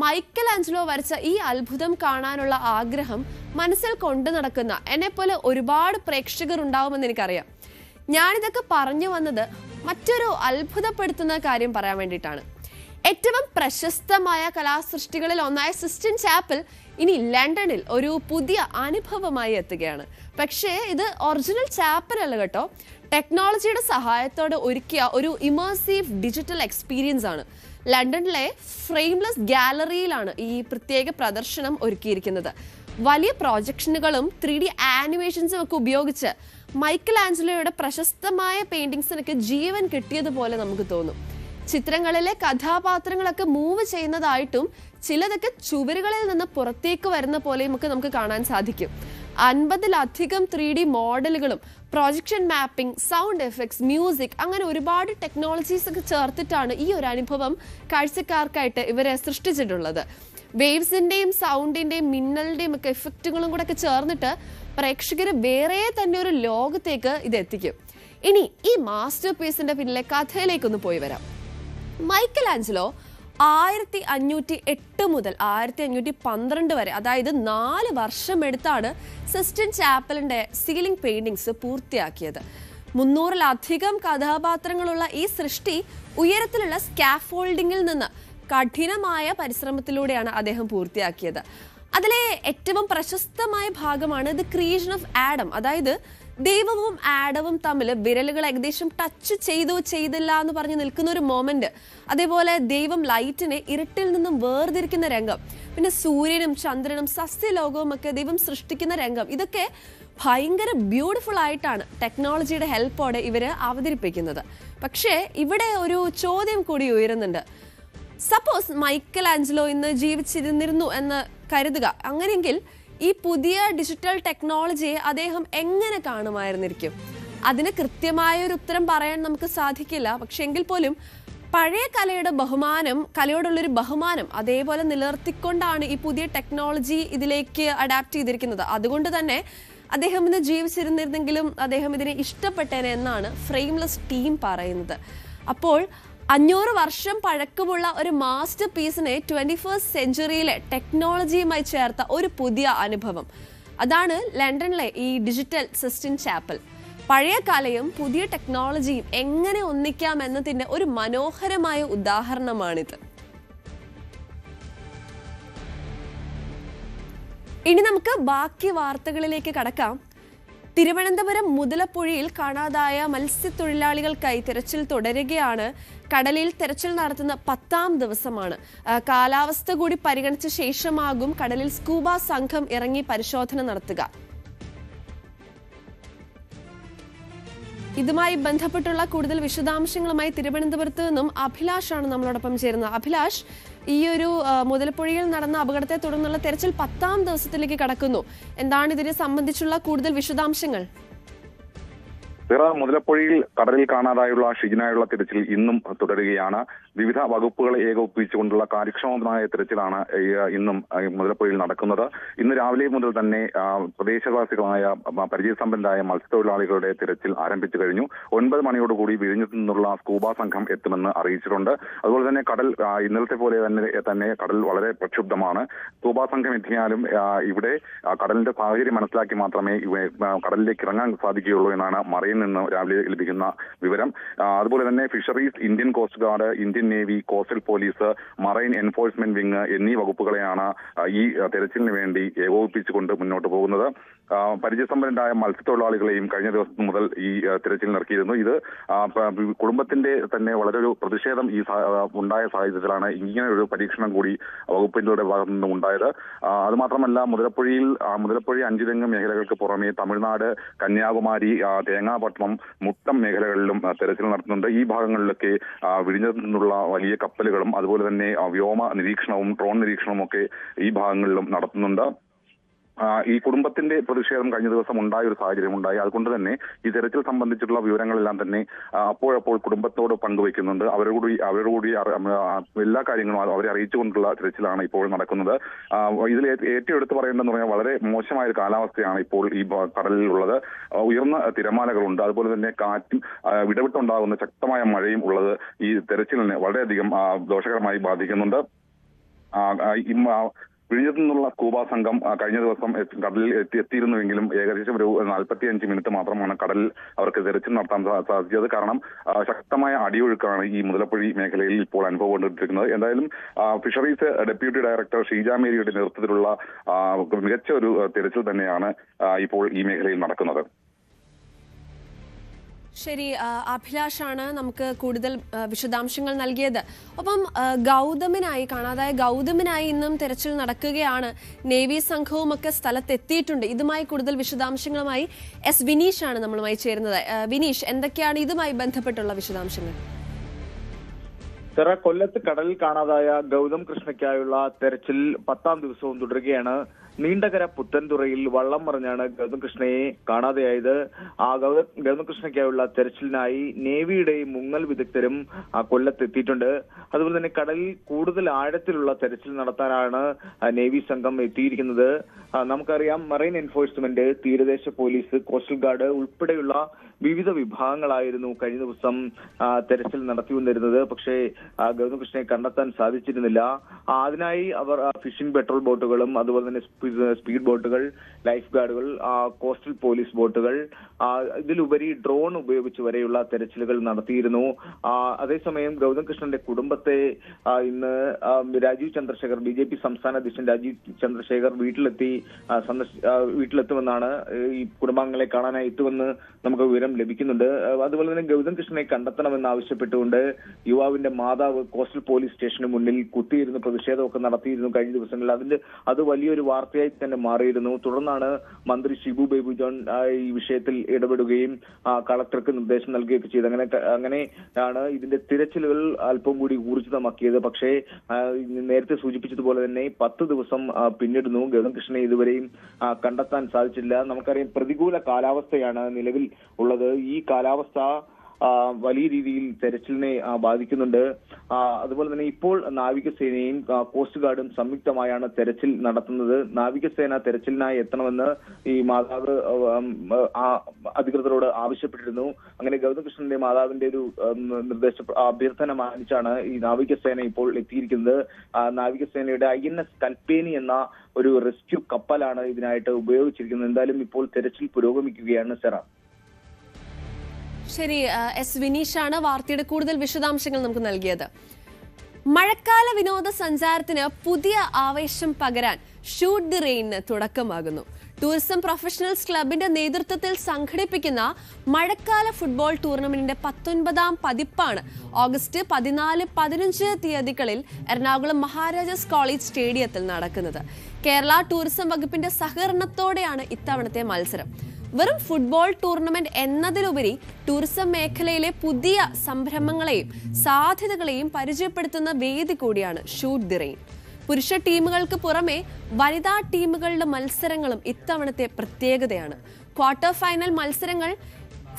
മൈക്കൽ ആഞ്ചലോ വരച്ച ഈ അത്ഭുതം കാണാനുള്ള ആഗ്രഹം മനസ്സിൽ കൊണ്ടു നടക്കുന്ന എന്നെപ്പോലെ ഒരുപാട് പ്രേക്ഷകർ ഉണ്ടാവുമെന്ന് എനിക്കറിയാം. ഞാനിതൊക്കെ പറഞ്ഞു വന്നത് മറ്റൊരു അത്ഭുതപ്പെടുത്തുന്ന കാര്യം പറയാൻ വേണ്ടിയിട്ടാണ്. ഏറ്റവും പ്രശസ്തമായ കലാസൃഷ്ടികളിൽ ഒന്നായ സിസ്റ്റൻ ചാപ്പൽ ഇനി ലണ്ടനിൽ ഒരു പുതിയ അനുഭവമായി എത്തുകയാണ്. പക്ഷേ ഇത് ഒറിജിനൽ ചാപ്പൽ അല്ല കേട്ടോ. ടെക്നോളജിയുടെ സഹായത്തോടെ ഒരുക്കിയ ഒരു ഇമേഴ്സീവ് ഡിജിറ്റൽ എക്സ്പീരിയൻസ് ആണ്. ലണ്ടനിലെ ഫ്രെയിംലെസ് ഗാലറിയിലാണ് ഈ പ്രത്യേക പ്രദർശനം ഒരുക്കിയിരിക്കുന്നത്. വലിയ പ്രൊജക്ഷനുകളും 3D ആനിമേഷൻസും ഒക്കെ ഉപയോഗിച്ച് മൈക്കൽ ആഞ്ചലോയുടെ പ്രശസ്തമായ പെയിന്റിങ്സിനൊക്കെ ജീവൻ കിട്ടിയതുപോലെ നമുക്ക് തോന്നും. ചിത്രങ്ങളിലെ കഥാപാത്രങ്ങളൊക്കെ മൂവ് ചെയ്യുന്നതായിട്ടും ചിലതൊക്കെ ചുവരുകളിൽ നിന്ന് പുറത്തേക്ക് വരുന്ന പോലെയും ഒക്കെ നമുക്ക് കാണാൻ സാധിക്കും. 50-ലധികം 3D മോഡലുകളും projection mapping, sound effects, music, അങ്ങനെ ഒരുപാട് ടെക്നോളജീസ് ഒക്കെ ചേർത്തിട്ടാണ് ഈ ഒരു അനുഭവം കാഴ്ചക്കാർക്കായിട്ട് ഇവരെ സൃഷ്ടിച്ചിട്ടുള്ളത്. വേവ്സിന്റെയും സൗണ്ടിന്റെയും മിന്നലിന്റെയും ഒക്കെ എഫക്റ്റുകളും കൂടെ ഒക്കെ ചേർന്നിട്ട് പ്രേക്ഷകര് വേറെ തന്നെ ഒരു ലോകത്തേക്ക് ഇത് എത്തിക്കും. ഇനി ഈ മാസ്റ്റർ പീസിന്റെ പിന്നിലെ കഥയിലേക്കൊന്ന് പോയി വരാം. മൈക്കൽ ആഞ്ചലോ 1508 മുതൽ 1512 വരെ, അതായത് 4 വർഷം എടുത്താണ് സിസ്റ്റൈൻ ചാപ്പലിന്റെ സീലിംഗ് പെയിന്റിങ്സ് പൂർത്തിയാക്കിയത്. 300-ലധികം കഥാപാത്രങ്ങളുള്ള ഈ സൃഷ്ടി ഉയരത്തിലുള്ള സ്കാഫോൾഡിങ്ങിൽ നിന്ന് കഠിനമായ പരിശ്രമത്തിലൂടെയാണ് അദ്ദേഹം പൂർത്തിയാക്കിയത്. അതിലെ ഏറ്റവും പ്രശസ്തമായ ഭാഗമാണ് ദി ക്രിയേഷൻ ഓഫ് ആഡം. അതായത് ദൈവവും ആഡവും തമ്മിൽ വിരലുകൾ ഏകദേശം ടച്ച് ചെയ്തില്ല എന്ന് പറഞ്ഞ് നിൽക്കുന്ന ഒരു മൊമെന്റ്. അതേപോലെ ദൈവം ലൈറ്റിനെ ഇരുട്ടിൽ നിന്നും വേർതിരിക്കുന്ന രംഗം, പിന്നെ സൂര്യനും ചന്ദ്രനും സസ്യലോകവും ഒക്കെ ദൈവം സൃഷ്ടിക്കുന്ന രംഗം, ഇതൊക്കെ ഭയങ്കര ബ്യൂട്ടിഫുൾ ആയിട്ടാണ് ടെക്നോളജിയുടെ ഹെൽപ്പോടെ ഇവര് അവതരിപ്പിക്കുന്നത്. പക്ഷേ ഇവിടെ ഒരു ചോദ്യം കൂടി ഉയരുന്നുണ്ട്. സപ്പോസ് മൈക്കൽ ആഞ്ചലോ ഇന്ന് ജീവിച്ചിരുന്നിരുന്നു എന്ന് കരുതുക. അങ്ങനെയെങ്കിൽ ഈ പുതിയ ഡിജിറ്റൽ ടെക്നോളജിയെ അദ്ദേഹം എങ്ങനെ കാണുമായിരുന്നിരിക്കും? അതിന് കൃത്യമായ ഒരു ഉത്തരം പറയാൻ നമുക്ക് സാധിക്കില്ല. പക്ഷെ എങ്കിൽ പോലും പഴയ കലയോടുള്ളൊരു ബഹുമാനം അതേപോലെ നിലനിർത്തിക്കൊണ്ടാണ് ഈ പുതിയ ടെക്നോളജി ഇതിലേക്ക് അഡാപ്റ്റ് ചെയ്തിരിക്കുന്നത്. അതുകൊണ്ട് തന്നെ അദ്ദേഹം ഇന്ന് ജീവിച്ചിരുന്നിരുന്നെങ്കിലും അദ്ദേഹം ഇതിനെ ഇഷ്ടപ്പെട്ടേനെ എന്നാണ് ഫ്രെയിംലെസ് ടീം പറയുന്നത്. അപ്പോൾ 500 വർഷം പഴക്കമുള്ള ഒരു മാസ്റ്റർ പീസിനെ 21st സെഞ്ചുറിയിലെ ടെക്നോളജിയുമായി ചേർത്ത ഒരു പുതിയ അനുഭവം. അതാണ് ലണ്ടനിലെ ഈ ഡിജിറ്റൽ സിസ്റ്റൈൻ ചാപ്പൽ. പഴയ കലയും പുതിയ ടെക്നോളജിയും എങ്ങനെ ഒന്നിക്കാം എന്നതിന്റെ ഒരു മനോഹരമായ ഉദാഹരണമാണിത്. ഇനി നമുക്ക് ബാക്കി വാർത്തകളിലേക്ക് കടക്കാം. തിരുവനന്തപുരം മുതലപ്പുഴയിൽ കാണാതായ മത്സ്യത്തൊഴിലാളികൾക്കായി തിരച്ചിൽ തുടരുകയാണ്. കടലിൽ തിരച്ചിൽ നടത്തുന്ന 10ാം ദിവസമാണ്. കാലാവസ്ഥ കൂടി പരിഗണിച്ച ശേഷമാകും കടലിൽ സ്കൂബ സംഘം ഇറങ്ങി പരിശോധന നടത്തുക. ഇതുമായി ബന്ധപ്പെട്ടുള്ള കൂടുതൽ വിശദാംശങ്ങളുമായി തിരുവനന്തപുരത്ത് നിന്നും അഭിലാഷാണ് നമ്മളോടൊപ്പം ചേരുന്നത്. അഭിലാഷ്, ഈ ഒരു മുതലപ്പുഴയിൽ നടന്ന അപകടത്തെ തുടർന്നുള്ള തെരച്ചിൽ 10ാം ദിവസത്തിലേക്ക് കടക്കുന്നു. എന്താണ് ഇതിനെ സംബന്ധിച്ചുള്ള കൂടുതൽ വിശദാംശങ്ങൾ? മുതലപ്പുഴയിൽ കടലിൽ കാണാതായുള്ള ഷിജിനായുള്ള തിരച്ചിൽ ഇന്നും തുടരുകയാണ്. വിവിധ വകുപ്പുകളെ ഏകോപിപ്പിച്ചുകൊണ്ടുള്ള കാര്യക്ഷമമായ തിരച്ചിലാണ് ഇന്നും മുതലപ്പുഴയിൽ നടക്കുന്നത്. ഇന്ന് രാവിലെ മുതൽ തന്നെ പ്രദേശവാസികളായ പരിചയസമ്പന്നരായ മത്സ്യത്തൊഴിലാളികളുടെ തിരച്ചിൽ ആരംഭിച്ചു കഴിഞ്ഞു. 9 മണിയോടുകൂടി വിഴിഞ്ഞത്തു നിന്നുള്ള സ്കൂബ സംഘം എത്തുമെന്ന് അറിയിച്ചിട്ടുണ്ട്. അതുപോലെ തന്നെ കടൽ ഇന്നലത്തെ പോലെ തന്നെ കടൽ വളരെ പ്രക്ഷുബ്ധമാണ്. സ്കൂബ സംഘം എത്തിയാലും ഇവിടെ കടലിന്റെ സാഹചര്യം മനസ്സിലാക്കി മാത്രമേ കടലിലേക്ക് ഇറങ്ങാൻ സാധിക്കുകയുള്ളൂ എന്നാണ് മറയിൽ നിന്ന് രാവിലെ ലഭിക്കുന്ന വിവരം. അതുപോലെ തന്നെ fisheries, Indian coast guard, Indian navy, coastal police, marine enforcement wing എന്നീ വകുപ്പുകളെയാണ് ഈ തെരച്ചിലിന് വേണ്ടി ഏകോപിപ്പിച്ചുകൊണ്ട് മുന്നോട്ട് പോകുന്നത്. പരിചയസമ്പന്നരായ മത്സ്യത്തൊഴിലാളികളെയും കഴിഞ്ഞ ദിവസം മുതൽ ഈ തിരച്ചിൽ ഇറക്കിയിരുന്നു. ഇത് കുടുംബത്തിന്റെ തന്നെ വളരെ ഒരു പ്രതിഷേധം ഉണ്ടായ സാഹചര്യത്തിലാണ് ഇങ്ങനെ ഒരു പരീക്ഷണം കൂടി വകുപ്പിന്റെ ഭാഗത്തു നിന്നും ഉണ്ടായത്. അതുമാത്രമല്ല മുതലപ്പുഴ 5 തെങ്ങ് മേഖലകൾക്ക് പുറമെ തമിഴ്നാട്, കന്യാകുമാരി, തേങ്ങാപട്ടണം, മുട്ടം മേഖലകളിലും തെരച്ചിൽ നടത്തുന്നുണ്ട്. ഈ ഭാഗങ്ങളിലൊക്കെ വിഴിഞ്ഞത്തു നിന്നുള്ള വലിയ കപ്പലുകളും അതുപോലെ തന്നെ വ്യോമ നിരീക്ഷണവും ഡ്രോൺ നിരീക്ഷണവും ഒക്കെ ഈ ഭാഗങ്ങളിലും നടത്തുന്നുണ്ട്. ഈ കുടുംബത്തിന്റെ പ്രതിഷേധം കഴിഞ്ഞ ദിവസം ഉണ്ടായ ഒരു സാഹചര്യം ഉണ്ടായി. അതുകൊണ്ട് തന്നെ ഈ തെരച്ചിൽ സംബന്ധിച്ചിട്ടുള്ള വിവരങ്ങളെല്ലാം തന്നെ അപ്പോഴപ്പോൾ കുടുംബത്തോട് പങ്കുവയ്ക്കുന്നുണ്ട്. അവരോടുകൂടി എല്ലാ കാര്യങ്ങളും അവരെ അറിയിച്ചുകൊണ്ടുള്ള തിരച്ചിലാണ് ഇപ്പോൾ നടക്കുന്നത്. ഇതിൽ ഏറ്റവും എടുത്തു പറയേണ്ടതെന്ന് പറഞ്ഞാൽ വളരെ മോശമായ ഒരു കാലാവസ്ഥയാണ് ഇപ്പോൾ ഈ കടലിലുള്ളത്. ഉയർന്ന തിരമാലകളുണ്ട്. അതുപോലെ തന്നെ കാറ്റും ഇടവിട്ടുണ്ടാകുന്ന ശക്തമായ മഴയും ഉള്ളത് ഈ തെരച്ചിലിനെ വളരെയധികം ദോഷകരമായി ബാധിക്കുന്നുണ്ട്. വിഴിഞ്ഞത്തു നിന്നുള്ള സ്കൂബ സംഘം കഴിഞ്ഞ ദിവസം കടലിൽ എത്തിയിരുന്നുവെങ്കിലും ഏകദേശം ഒരു 45 മിനിറ്റ് മാത്രമാണ് കടലിൽ അവർക്ക് തെരച്ചിൽ നടത്താൻ സാധിച്ചത്. കാരണം ശക്തമായ അടിയൊഴുക്കാണ് ഈ മുതലപ്പുഴ മേഖലയിൽ ഇപ്പോൾ അനുഭവപ്പെട്ടിരിക്കുന്നത്. എന്തായാലും ഫിഷറീസ് ഡെപ്യൂട്ടി ഡയറക്ടർ ഷീജ മേരിയുടെ നേതൃത്വത്തിലുള്ള മികച്ച ഒരു തെരച്ചിൽ തന്നെയാണ് ഇപ്പോൾ ഈ മേഖലയിൽ നടക്കുന്നത്. ശരി, അഭിലാഷാണ് നമുക്ക് കൂടുതൽ വിശദാംശങ്ങൾ നൽകിയത്. ഒപ്പം ഗൗതമിനായി കാണാതായ ഗൗതമിനായി ഇന്നും തെരച്ചിൽ നടക്കുകയാണ്. നേവി സംഘവും ഒക്കെ സ്ഥലത്തെത്തിയിട്ടുണ്ട്. ഇതുമായി കൂടുതൽ വിശദാംശങ്ങളുമായി എസ് വിനീഷ് ആണ് നമ്മളുമായി ചേരുന്നത്. വിനീഷ്, എന്തൊക്കെയാണ് ഇതുമായി ബന്ധപ്പെട്ടുള്ള വിശദാംശങ്ങൾ? കൊല്ലത്ത് കടലിൽ കാണാതായ ഗൗതം കൃഷ്ണയ്ക്കായുള്ള തെരച്ചിൽ 10ാം ദിവസവും തുടരുകയാണ്. നീണ്ടകര പുത്തൻതുറയിൽ വള്ളം മറിഞ്ഞാണ് ഗൗതം കൃഷ്ണയെ കാണാതെയായത്. ഗൗതം കൃഷ്ണയ്ക്കായുള്ള തെരച്ചിലിനായി നേവിയുടെയും മുങ്ങൽ വിദഗ്ധരും കൊല്ലത്ത് എത്തിയിട്ടുണ്ട്. അതുപോലെ തന്നെ കടലിൽ കൂടുതൽ ആഴത്തിലുള്ള തെരച്ചിൽ നടത്താനാണ് നേവി സംഘം എത്തിയിരിക്കുന്നത്. നമുക്കറിയാം, മറൈൻ എൻഫോഴ്സ്മെന്റ്, തീരദേശ പോലീസ്, കോസ്റ്റൽ ഗാർഡ് ഉൾപ്പെടെയുള്ള വിവിധ വിഭാഗങ്ങളായിരുന്നു കഴിഞ്ഞ ദിവസം തെരച്ചിൽ നടത്തിവന്നിരുന്നത്. പക്ഷേ ഗൗതം കൃഷ്ണയെ കണ്ടെത്താൻ സാധിച്ചിരുന്നില്ല. അതിനായി അവർ ഫിഷിംഗ് പെട്രോൾ ബോട്ടുകളും അതുപോലെ തന്നെ സ്പീഡ് ബോട്ടുകൾ, ലൈഫ് ഗാർഡുകൾ, കോസ്റ്റൽ പോലീസ് ബോട്ടുകൾ, ഇതിലുപരി ഡ്രോൺ ഉപയോഗിച്ച് വരെയുള്ള തെരച്ചിലുകൾ നടത്തിയിരുന്നു. അതേസമയം ഗൗതം കൃഷ്ണന്റെ കുടുംബത്തെ ഇന്ന് രാജീവ് ചന്ദ്രശേഖർ, BJP സംസ്ഥാന അധ്യക്ഷൻ രാജീവ് ചന്ദ്രശേഖർ വീട്ടിലെത്തുമെന്നാണ്, ഈ കുടുംബാംഗങ്ങളെ കാണാനായി എത്തുമെന്ന് നമുക്ക് വിവരം ലഭിക്കുന്നുണ്ട്. അതുപോലെ തന്നെ ഗൗതം കൃഷ്ണനെ കണ്ടെത്തണമെന്ന് ആവശ്യപ്പെട്ടുകൊണ്ട് യുവാവിന്റെ മാതാവ് കോസ്റ്റൽ പോലീസ് സ്റ്റേഷന് മുന്നിൽ കുത്തിയിരുന്ന് പ്രതിഷേധമൊക്കെ നടത്തിയിരുന്നു കഴിഞ്ഞ ദിവസങ്ങളിൽ. അത് വലിയൊരു വാർത്തയായി തന്നെ മാറിയിരുന്നു. തുടർന്നാണ് മന്ത്രി ഷിബു ബേബി ജോൺ ഈ വിഷയത്തിൽ ഇടപെടുകയും കളക്ടർക്ക് നിർദ്ദേശം നൽകുകയൊക്കെ ചെയ്തത്. അങ്ങനെയാണ് ഇതിന്റെ തിരച്ചിലുകൾ അല്പം കൂടി ഊർജിതമാക്കിയത്. പക്ഷേ നേരത്തെ സൂചിപ്പിച്ചതുപോലെ തന്നെ 10 ദിവസം പിന്നിടുന്നു. ഗൗതം കൃഷ്ണനെ ഇതുവരെയും കണ്ടെത്താൻ സാധിച്ചില്ല. നമുക്കറിയാം, പ്രതികൂല കാലാവസ്ഥയാണ് നിലവിൽ ഉള്ളത്. ഈ കാലാവസ്ഥ വലിയ രീതിയിൽ തെരച്ചിലിനെ ബാധിക്കുന്നുണ്ട്. അതുപോലെ തന്നെ ഇപ്പോൾ നാവികസേനയും കോസ്റ്റ് ഗാർഡും സംയുക്തമായാണ് തെരച്ചിൽ നടത്തുന്നത്. നാവികസേന തെരച്ചിലിനായി എത്തണമെന്ന് ഈ മാതാവ് അധികൃതരോട് ആവശ്യപ്പെട്ടിരുന്നു. അങ്ങനെ ഗൗതം കൃഷ്ണന്റെ മാതാവിന്റെ ഒരു അഭ്യർത്ഥന മാനിച്ചാണ് ഈ നാവികസേന ഇപ്പോൾ എത്തിയിരിക്കുന്നത്. നാവികസേനയുടെ INS കൽപ്പേനി എന്ന ഒരു റെസ്ക്യൂ കപ്പലാണ് ഇതിനായിട്ട് ഉപയോഗിച്ചിരിക്കുന്നത്. എന്തായാലും ഇപ്പോൾ തെരച്ചിൽ പുരോഗമിക്കുകയാണ്. സെറ. ശരി, എസ് വിനീഷാണ് വാർത്തയുടെ കൂടുതൽ വിശദാംശങ്ങൾ നമുക്ക് നൽകിയത്. മഴക്കാല വിനോദസഞ്ചാരത്തിന് പുതിയ ആവേശം പകരാൻ ഷൂട്ട് ദി റെയിനിന് തുടക്കമാകുന്നു. ടൂറിസം പ്രൊഫഷണൽസ് ക്ലബിന്റെ നേതൃത്വത്തിൽ സംഘടിപ്പിക്കുന്ന മഴക്കാല ഫുട്ബോൾ ടൂർണമെന്റിന്റെ 19ാം പതിപ്പാണ് ഓഗസ്റ്റ് 14, 15 തീയതികളിൽ എറണാകുളം മഹാരാജാസ് കോളേജ് സ്റ്റേഡിയത്തിൽ നടക്കുന്നത്. കേരള ടൂറിസം വകുപ്പിന്റെ സഹകരണത്തോടെയാണ് ഇത്തവണത്തെ മത്സരം. വെറും ഫുട്ബോൾ ടൂർണമെന്റ് എന്നതിലുപരി ടൂറിസം മേഖലയിലെ പുതിയ സംരംഭങ്ങളെയും സാധ്യതകളെയും പരിചയപ്പെടുത്തുന്ന വേദി കൂടിയാണ് ഷൂട്ട് ദി റെയിൻ. പുരുഷ ടീമുകൾക്ക് പുറമെ വനിതാ ടീമുകളുടെ മത്സരങ്ങളും ഇത്തവണത്തെ പ്രത്യേകതയാണ്. ക്വാർട്ടർ ഫൈനൽ മത്സരങ്ങൾ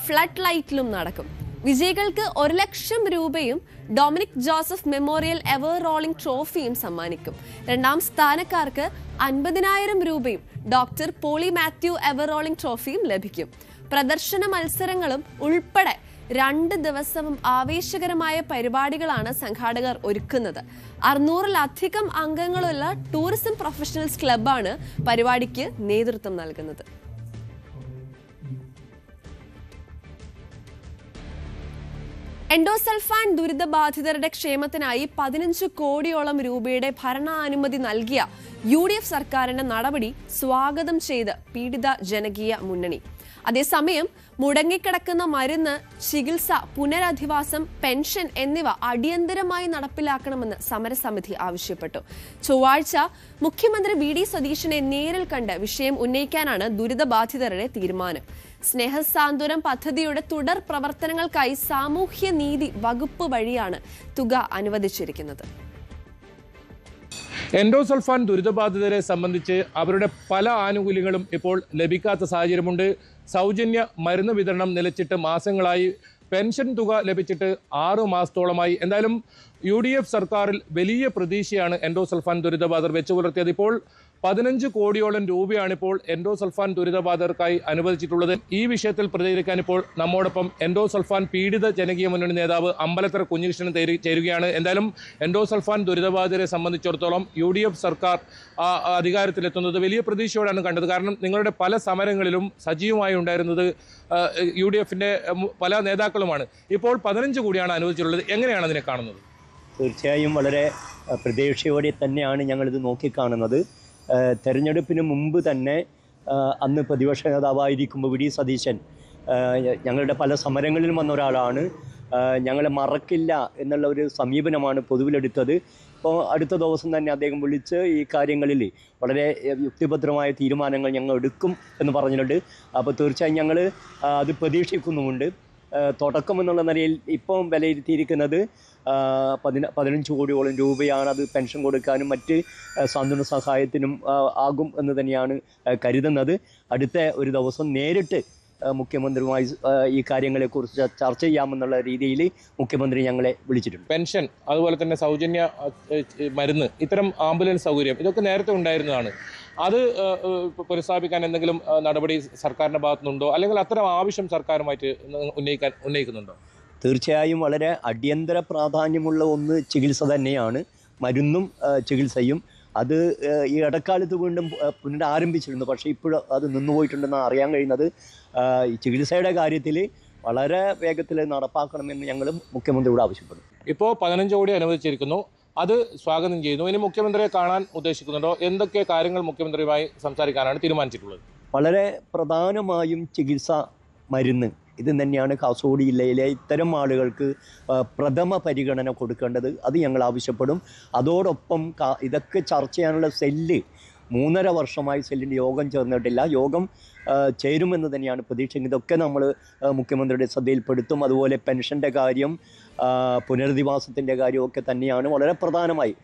ഫ്ലഡ് ലൈറ്റിലും നടക്കും. വിജയികൾക്ക് 1 ലക്ഷം രൂപയും Dominic Joseph memorial ever rolling ട്രോഫിയും സമ്മാനിക്കും. 2ാം സ്ഥാനക്കാർക്ക് 50,000 രൂപയും doctor Poly Mathew ever rolling ട്രോഫിയും ലഭിക്കും. പ്രദർശന മത്സരങ്ങളും ഉൾപ്പെടെ 2 ദിവസവും ആവേശകരമായ പരിപാടികളാണ് സംഘാടകർ ഒരുക്കുന്നത്. 600-ലധികം അംഗങ്ങളുള്ള ടൂറിസം പ്രൊഫഷണൽസ് ക്ലബ്ബാണ് പരിപാടിക്ക് നേതൃത്വം നൽകുന്നത്. എൻഡോസൾഫാൻ ദുരിതബാധിതരുടെ ക്ഷേമത്തിനായി 15 കോടിയോളം രൂപയുടെ ഭരണാനുമതി നൽകിയ UDF സർക്കാരിന്റെ നടപടി സ്വാഗതം ചെയ്ത് പീഡിത ജനകീയ മുന്നണി. അതേസമയം മുടങ്ങിക്കിടക്കുന്ന മരുന്ന്, ചികിത്സ, പുനരധിവാസം, പെൻഷൻ എന്നിവ അടിയന്തരമായി നടപ്പിലാക്കണമെന്ന് സമരസമിതി ആവശ്യപ്പെട്ടു. ചൊവ്വാഴ്ച മുഖ്യമന്ത്രി VD സതീശനെ നേരിൽ കണ്ട് വിഷയം ഉന്നയിക്കാനാണ് ദുരിതബാധിതരുടെ തീരുമാനം. സ്നേഹസാന്ത്വനം പദ്ധതിയുടെ തുടർ പ്രവർത്തനങ്ങൾക്കായി സാമൂഹ്യനീതി വകുപ്പ് വഴിയാണ് തുക അനുവദിച്ചിരിക്കുന്നത്. എൻഡോസൾഫാൻ ദുരിതബാധിതരെ സംബന്ധിച്ച് അവരുടെ പല ആനുകൂല്യങ്ങളും ഇപ്പോൾ ലഭിക്കാത്ത സാഹചര്യമുണ്ട്. സൗജന്യ മരുന്ന് വിതരണം നിലച്ചിട്ട് മാസങ്ങളായി, പെൻഷൻ തുക ലഭിച്ചിട്ട് 6 മാസത്തോളമായി. എന്തായാലും UDF സർക്കാരിൽ വലിയ പ്രതീക്ഷയാണ് എൻഡോസൾഫാൻ ദുരിതബാധിതർ വെച്ചു പുലർത്തിയത്. ഇപ്പോൾ 15 കോടിയോളം രൂപയാണ് ഇപ്പോൾ എൻഡോസൾഫാൻ ദുരിതബാധിതർക്കായി അനുവദിച്ചിട്ടുള്ളത്. ഈ വിഷയത്തിൽ പ്രതികരിക്കാൻ ഇപ്പോൾ നമ്മോടൊപ്പം എൻഡോസൾഫാൻ പീഡിത ജനകീയ മുന്നണി നേതാവ് അമ്പലത്തറ കുഞ്ഞികൃഷ്ണൻ ചേരുകയാണ്. എന്തായാലും എൻഡോസൾഫാൻ ദുരിതബാധിതരെ സംബന്ധിച്ചിടത്തോളം UDF സർക്കാർ അധികാരത്തിലെത്തുന്നത് വലിയ പ്രതീക്ഷയോടാണ് കണ്ടത്. കാരണം നിങ്ങളുടെ പല സമരങ്ങളിലും സജീവമായി ഉണ്ടായിരുന്നത് UDFന്റെ പല നേതാക്കളുമാണ്. ഇപ്പോൾ 15 കോടിയാണ് അനുവദിച്ചിട്ടുള്ളത്. എങ്ങനെയാണ് അതിനെ കാണുന്നത്? തീർച്ചയായും വളരെ പ്രതീക്ഷയോടെ തന്നെയാണ് ഞങ്ങളിത് നോക്കിക്കാണുന്നത്. തെരഞ്ഞെടുപ്പിന് മുമ്പ് തന്നെ അന്ന് പ്രതിപക്ഷ നേതാവായിരിക്കുമ്പോൾ VD സതീശൻ ഞങ്ങളുടെ പല സമരങ്ങളിലും വന്ന ഒരാളാണ്. ഞങ്ങളെ മറക്കില്ല എന്നുള്ള ഒരു സമീപനമാണ് പൊതുവിലെടുത്തത്. ഇപ്പോൾ അടുത്ത ദിവസം തന്നെ അദ്ദേഹം വിളിച്ച് ഈ കാര്യങ്ങളിൽ വളരെ യുക്തിഭദ്രമായ തീരുമാനങ്ങൾ ഞങ്ങൾ എടുക്കും എന്ന് പറഞ്ഞിട്ടുണ്ട്. അപ്പോൾ തീർച്ചയായും ഞങ്ങൾ അത് പ്രതീക്ഷിക്കുന്നുമുണ്ട്. തുടക്കം എന്നുള്ള നിലയിൽ ഇപ്പം വിലയിരുത്തിയിരിക്കുന്നത് 15 കോടിയോളം രൂപയാണ്. അത് പെൻഷൻ കൊടുക്കാനും മറ്റ് സാന്ത്വന സഹായത്തിനും ആകും എന്ന് തന്നെയാണ് കരുതുന്നത്. അടുത്ത ഒരു ദിവസം നേരിട്ട് മുഖ്യമന്ത്രിയുമായി ഈ കാര്യങ്ങളെക്കുറിച്ച് ചർച്ച ചെയ്യാമെന്നുള്ള രീതിയിൽ മുഖ്യമന്ത്രി ഞങ്ങളെ വിളിച്ചിട്ടുണ്ട്. പെൻഷൻ, അതുപോലെ തന്നെ സൗജന്യ മരുന്ന്, ഇത്തരം ആംബുലൻസ് സൗകര്യം ഇതൊക്കെ നേരത്തെ ഉണ്ടായിരുന്നതാണ്. അത് പുനഃസ്ഥാപിക്കാൻ എന്തെങ്കിലും നടപടി സർക്കാരിൻ്റെ ഭാഗത്തുനിന്നുണ്ടോ, അല്ലെങ്കിൽ അത്തരം ആവശ്യം സർക്കാരുമായിട്ട് ഉന്നയിക്കുന്നുണ്ടോ? തീർച്ചയായും വളരെ അടിയന്തര പ്രാധാന്യമുള്ള ഒന്ന് ചികിത്സ തന്നെയാണ്. മരുന്നും ചികിത്സയും അത് ഈ ഇടക്കാലത്ത് വീണ്ടും പുനരാരംഭിച്ചിരുന്നു. പക്ഷേ ഇപ്പോൾ അത് നിന്നുപോയിട്ടുണ്ടെന്ന് അറിയാൻ കഴിയുന്നത്. ഈ ചികിത്സയുടെ കാര്യത്തിൽ വളരെ വേഗത്തിൽ നടപ്പാക്കണമെന്ന് ഞങ്ങൾ മുഖ്യമന്ത്രിയോട് ആവശ്യപ്പെടും. ഇപ്പോൾ 15 കോടി അനുവദിച്ചിരിക്കുന്നു, അത് സ്വാഗതം ചെയ്യുന്നു. ഇനി മുഖ്യമന്ത്രിയെ കാണാൻ ഉദ്ദേശിക്കുന്നുണ്ടോ? എന്തൊക്കെ കാര്യങ്ങൾ മുഖ്യമന്ത്രിയുമായി സംസാരിക്കാനാണ് തീരുമാനിച്ചിട്ടുള്ളത്? വളരെ പ്രധാനമായും ചികിത്സ, മരുന്ന്, ഇത് തന്നെയാണ് കാസർഗോഡ് ജില്ലയിലെ ഇത്തരം ആളുകൾക്ക് പ്രഥമ പരിഗണന കൊടുക്കേണ്ടത്. അത് ഞങ്ങൾ ആവശ്യപ്പെടും. അതോടൊപ്പം ഇതൊക്കെ ചർച്ച ചെയ്യാനുള്ള സെല്ല് 3.5 വർഷമായി സെല്ലിൻ്റെ യോഗം ചേർന്നിട്ടില്ല. യോഗം ചേരുമെന്ന് തന്നെയാണ് പ്രതീക്ഷ. ഇതൊക്കെ നമ്മൾ മുഖ്യമന്ത്രിയുടെ ശ്രദ്ധയിൽപ്പെടുത്തും. അതുപോലെ പെൻഷൻ്റെ കാര്യം, പുനരധിവാസത്തിൻ്റെ കാര്യമൊക്കെ തന്നെയാണ് വളരെ പ്രധാനമായി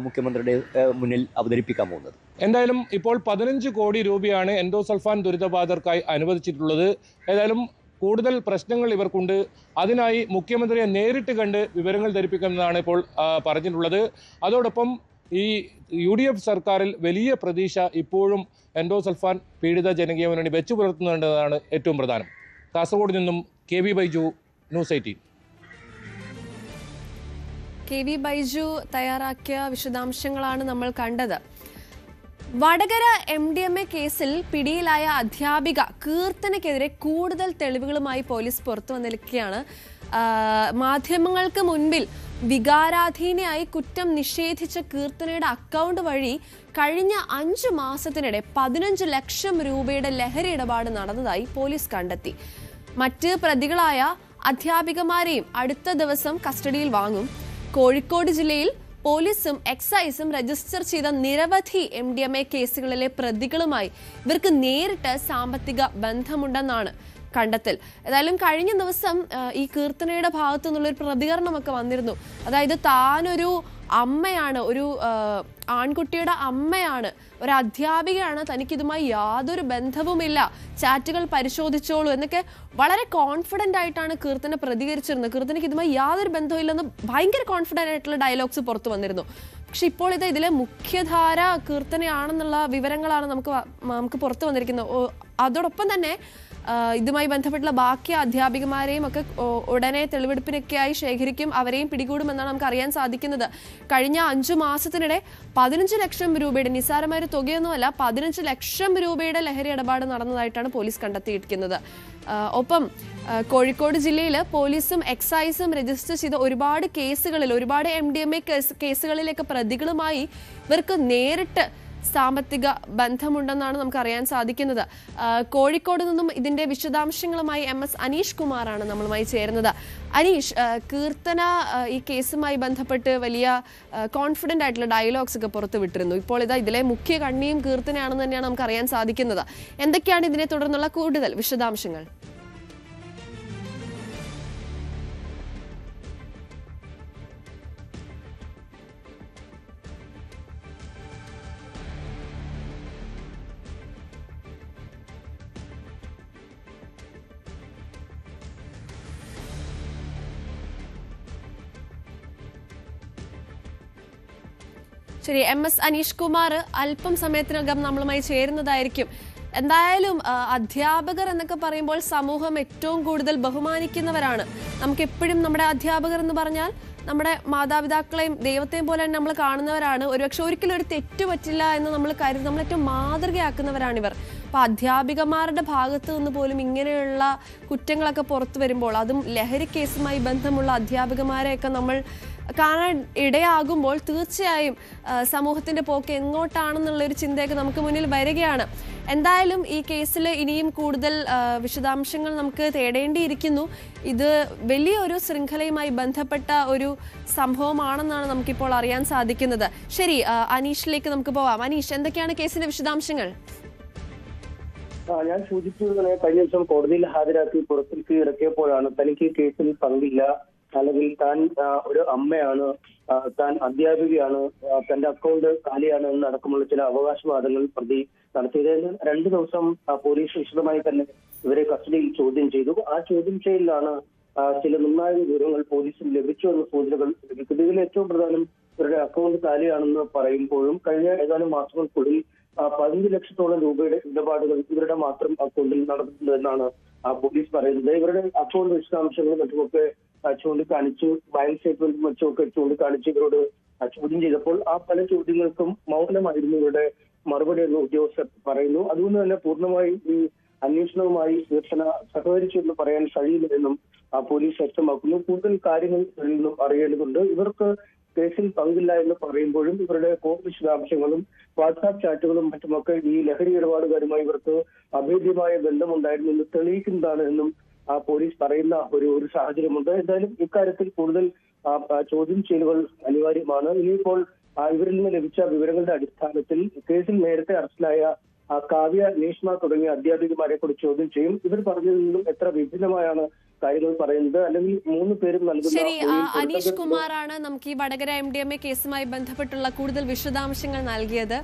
മുഖ്യമന്ത്രിയുടെ മുന്നിൽ അവതരിപ്പിക്കാൻ പോകുന്നത്. എന്തായാലും ഇപ്പോൾ 15 കോടി രൂപയാണ് എൻഡോസൾഫാൻ ദുരിതബാധിതർക്കായി അനുവദിച്ചിട്ടുള്ളത്. ഏതായാലും കൂടുതൽ പ്രശ്നങ്ങൾ ഇവർക്കുണ്ട്. അതിനായി മുഖ്യമന്ത്രിയെ നേരിട്ട് കണ്ട് വിവരങ്ങൾ ധരിപ്പിക്കുമെന്നാണ് ഇപ്പോൾ പറഞ്ഞിട്ടുള്ളത്. അതോടൊപ്പം ഈ UDF സർക്കാരിൽ വലിയ പ്രതീക്ഷ ഇപ്പോഴും എൻഡോസൾഫാൻ പീഡിത ജനകീയ മുന്നണി വെച്ചു പുലർത്തുന്നുണ്ടെന്നതാണ് ഏറ്റവും പ്രധാനം. കാസർഗോഡ് നിന്നും KV Baiju, news 18. KV Baiju തയ്യാറാക്കിയ വിശദാംശങ്ങളാണ് നമ്മൾ കണ്ടത്. വടകര MDMA കേസിൽ പിടിയിലായ അധ്യാപിക കീർത്തനയ്ക്കെതിരെ കൂടുതൽ തെളിവുകളുമായി പോലീസ് പുറത്തു വന്നിരിക്കുകയാണ്. മാധ്യമങ്ങൾക്ക് മുൻപിൽ വികാരാധീനയായി കുറ്റം നിഷേധിച്ച കീർത്തനയുടെ അക്കൗണ്ട് വഴി കഴിഞ്ഞ 5 മാസത്തിനിടെ 15 ലക്ഷം രൂപയുടെ ലഹരി ഇടപാട് നടന്നതായി പോലീസ് കണ്ടെത്തി. മറ്റ് പ്രതികളായ അധ്യാപികമാരെയും അടുത്ത ദിവസം കസ്റ്റഡിയിൽ വാങ്ങും. കോഴിക്കോട് ജില്ലയിൽ പോലീസും എക്സൈസും രജിസ്റ്റർ ചെയ്ത നിരവധി MDMA കേസുകളിലെ പ്രതികളുമായി ഇവർക്ക് നേരിട്ട് സാമ്പത്തിക ബന്ധമുണ്ടെന്നാണ് കണ്ടെത്തൽ. ഏതായാലും കഴിഞ്ഞ ദിവസം ഈ കീർത്തനയുടെ ഭാഗത്തു നിന്നുള്ളൊരു പ്രതികരണമൊക്കെ വന്നിരുന്നു. അതായത് താനൊരു അമ്മയാണ്, ഒരു ആൺകുട്ടിയുടെ അമ്മയാണ്, ഒരു അധ്യാപികയാണ്, തനിക്കിതുമായി യാതൊരു ബന്ധവുമില്ല, ചാറ്റുകൾ പരിശോധിച്ചോളൂ എന്നൊക്കെ വളരെ കോൺഫിഡൻ്റ് ആയിട്ടാണ് കീർത്തന പ്രതികരിച്ചിരുന്നത്. കീർത്തനയ്ക്ക് ഇതുമായി യാതൊരു ബന്ധമില്ലെന്ന് ഭയങ്കര കോൺഫിഡൻ്റ് ആയിട്ടുള്ള ഡയലോഗ്സ് പുറത്തു വന്നിരുന്നു. പക്ഷെ ഇപ്പോൾ ഇതിലെ മുഖ്യധാര കീർത്തനയാണെന്നുള്ള വിവരങ്ങളാണ് നമുക്ക് പുറത്തു വന്നിരിക്കുന്നത്. അതോടൊപ്പം തന്നെ ഇതുമായി ബന്ധപ്പെട്ടുള്ള ബാക്കി അധ്യാപികമാരെയും ഒക്കെ ഉടനെ തെളിവെടുപ്പിനൊക്കെയായി ശേഖരിക്കും, അവരെയും പിടികൂടുമെന്നാണ് നമുക്ക് അറിയാൻ സാധിക്കുന്നത്. കഴിഞ്ഞ 5 മാസത്തിനിടെ 15 ലക്ഷം രൂപയുടെ, നിസ്സാരമായ തുകയൊന്നുമല്ല, 15 ലക്ഷം രൂപയുടെ ലഹരി ഇടപാട് നടന്നതായിട്ടാണ് പോലീസ് കണ്ടെത്തിയിരിക്കുന്നത്. ഒപ്പം കോഴിക്കോട് ജില്ലയിൽ പോലീസും എക്സൈസും രജിസ്റ്റർ ചെയ്ത ഒരുപാട് കേസുകളിൽ, ഒരുപാട് MDMA കേസുകളിലേക്ക് പ്രതികളുമായി ഇവർക്ക് നേരിട്ട് സാമ്പത്തിക ബന്ധമുണ്ടെന്നാണ് നമുക്ക് അറിയാൻ സാധിക്കുന്നത്. കോഴിക്കോട് നിന്നും ഇതിന്റെ വിശദാംശങ്ങളുമായി MS അനീഷ് കുമാറാണ് നമ്മളുമായി ചേരുന്നത്. അനീഷ്, കീർത്തന ഈ കേസുമായി ബന്ധപ്പെട്ട് വലിയ കോൺഫിഡൻ്റ് ആയിട്ടുള്ള ഡയലോഗ്സ് ഒക്കെ പുറത്തു വിട്ടിരുന്നു. ഇപ്പോൾ ഇതിലെ മുഖ്യ കണ്ണിയും കീർത്തനയാണെന്ന് തന്നെയാണ് നമുക്ക് അറിയാൻ സാധിക്കുന്നത്. എന്തൊക്കെയാണ് ഇതിനെ തുടർന്നുള്ള കൂടുതൽ വിശദാംശങ്ങൾ? ശരി, MS അനീഷ് കുമാർ അല്പം സമയത്തിനകം നമ്മളുമായി ചേരുന്നതായിരിക്കും. എന്തായാലും അധ്യാപകർ എന്നൊക്കെ പറയുമ്പോൾ സമൂഹം ഏറ്റവും കൂടുതൽ ബഹുമാനിക്കുന്നവരാണ്. നമുക്കെപ്പോഴും നമ്മുടെ അധ്യാപകർ എന്ന് പറഞ്ഞാൽ നമ്മുടെ മാതാപിതാക്കളെയും ദൈവത്തെയും പോലെ നമ്മൾ കാണുന്നവരാണ്. ഒരുപക്ഷെ ഒരിക്കലും ഒരു തെറ്റ് പറ്റില്ല എന്ന് നമ്മൾ കരുതി നമ്മൾ ഏറ്റവും മാതൃകയാക്കുന്നവരാണിവർ. അപ്പോൾ അധ്യാപികമാരുടെ ഭാഗത്ത് നിന്ന് പോലും ഇങ്ങനെയുള്ള കുറ്റങ്ങളൊക്കെ പുറത്തു വരുമ്പോൾ, അതും ലഹരി കേസുമായി ബന്ധമുള്ള അധ്യാപികമാരെയൊക്കെ നമ്മൾ കാണാൻ ഇടയാകുമ്പോൾ തീർച്ചയായും സമൂഹത്തിന്റെ പോക്ക് എങ്ങോട്ടാണെന്നുള്ളൊരു ചിന്തയൊക്കെ നമുക്ക് മുന്നിൽ വരികയാണ്. എന്തായാലും ഈ കേസിൽ ഇനിയും കൂടുതൽ വിശദാംശങ്ങൾ നമുക്ക് തേടേണ്ടിയിരിക്കുന്നു. ഇത് വലിയൊരു ശൃംഖലയുമായി ബന്ധപ്പെട്ട ഒരു സംഭവമാണെന്നാണ് നമുക്കിപ്പോൾ അറിയാൻ സാധിക്കുന്നത്. ശരി, അനീഷിലേക്ക് നമുക്ക് പോവാം. അനീഷ്, എന്തൊക്കെയാണ് കേസിന്റെ വിശദാംശങ്ങൾ? ഞാൻ സൂചിപ്പിച്ചത് കഴിഞ്ഞ ദിവസം കോടതിയിൽ ഹാജരാക്കി പുറത്തേക്ക് ഇറക്കിയപ്പോഴാണ് തനിക്ക് കേസിൽ പങ്കില്ല, അല്ലെങ്കിൽ താൻ ഒരു അമ്മയാണ്, താൻ അധ്യാപികയാണ്, തന്റെ അക്കൗണ്ട് കാലിയാണ് എന്നടക്കമുള്ള ചില അവകാശവാദങ്ങൾ പ്രതി നടത്തിയതിന് 2 ദിവസം പോലീസ് വിശദമായി തന്നെ ഇവരെ കസ്റ്റഡിയിൽ ചോദ്യം ചെയ്തു. ആ ചോദ്യം ചെയ്യലിലാണ് ചില നിർണായക വിവരങ്ങൾ പോലീസിന് ലഭിച്ചു എന്ന സൂചനകൾ ലഭിക്കുന്നത്. ഇതിൽ ഏറ്റവും പ്രധാനം ഇവരുടെ അക്കൗണ്ട് കാലിയാണെന്ന് പറയുമ്പോഴും കഴിഞ്ഞ ഏതാനും മാസങ്ങൾക്കുള്ളിൽ 15 ലക്ഷത്തോളം രൂപയുടെ ഇടപാടുകൾ ഇവരുടെ മാത്രം അക്കൗണ്ടിൽ നടന്നിട്ടുണ്ട് എന്നാണ് പോലീസ് പറയുന്നത്. ഇവരുടെ അക്കൗണ്ട് വിശദാംശങ്ങളും മറ്റുമൊക്കെ ചൂണ്ടിക്കാണിച്ചു, ബാങ്ക് സ്റ്റേറ്റ്മെന്റും മറ്റുമൊക്കെ ചൂണ്ടിക്കാണിച്ച് ഇവരോട് ചോദ്യം ചെയ്തപ്പോൾ ആ പല ചോദ്യങ്ങൾക്കും മൗനമായിരുന്നു ഇവരുടെ മറുപടി എന്ന് ഉദ്യോഗസ്ഥർ പറയുന്നു. അതുകൊണ്ട് തന്നെ പൂർണ്ണമായും ഈ അന്വേഷണവുമായി ദർശന സഹകരിച്ചു എന്ന് പറയാൻ കഴിയില്ലെന്നും പോലീസ് വ്യക്തമാക്കുന്നു. കൂടുതൽ കാര്യങ്ങൾ ഇതിൽ നിന്നും അറിയേണ്ടതുണ്ട്. ഇവർക്ക് കേസിൽ പങ്കില്ല എന്ന് പറയുമ്പോഴും ഇവരുടെ കോൾ വിശദാംശങ്ങളും വാട്സാപ്പ് ചാറ്റുകളും മറ്റുമൊക്കെ ഈ ലഹരി ഇടപാടുകാരുമായി ഇവർക്ക് അഭേദ്യമായ ബന്ധമുണ്ടായിരുന്നു എന്ന് തെളിയിക്കുന്നതാണ് എന്നും പോലീസ് പറയുന്ന ഒരു സാഹചര്യമുണ്ട്. എന്തായാലും ഇക്കാര്യത്തിൽ കൂടുതൽ ചോദ്യം ചെയ്യലുകൾ അനിവാര്യമാണ്. ഇനിയിപ്പോൾ ഇവരിൽ നിന്ന് ലഭിച്ച വിവരങ്ങളുടെ അടിസ്ഥാനത്തിൽ കേസിൽ നേരത്തെ അറസ്റ്റിലായ കാവ്യ, നീഷ്മ തുടങ്ങിയ അധ്യാപികമാരെ കൂടി ചോദ്യം ചെയ്യും. ഇവർ പറഞ്ഞതിൽ നിന്നും എത്ര വിഭിന്നമായാണ് കാര്യങ്ങൾ പറയുന്നത്, അല്ലെങ്കിൽ 3 പേരും നൽകുന്ന. ശരി, അനീഷ് കുമാറാണ് നമുക്ക് ഈ വടകര MDMA കേസുമായി ബന്ധപ്പെട്ടുള്ള കൂടുതൽ വിശദാംശങ്ങൾ നൽകിയത്.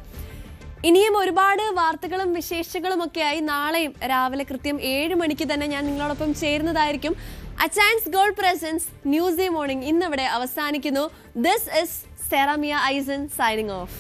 ഇനിയും ഒരുപാട് വാർത്തകളും വിശേഷങ്ങളും ഒക്കെയായി നാളെയും രാവിലെ കൃത്യം 7 മണിക്ക് തന്നെ ഞാൻ നിങ്ങളോടൊപ്പം ചേരുന്നതായിരിക്കും. Achayans gold presents news morning ഇന്നിവിടെ അവസാനിക്കുന്നു. ദിസ് ഇസ് സെറാമിയ ഐസൻ സൈനിങ് ഓഫ്.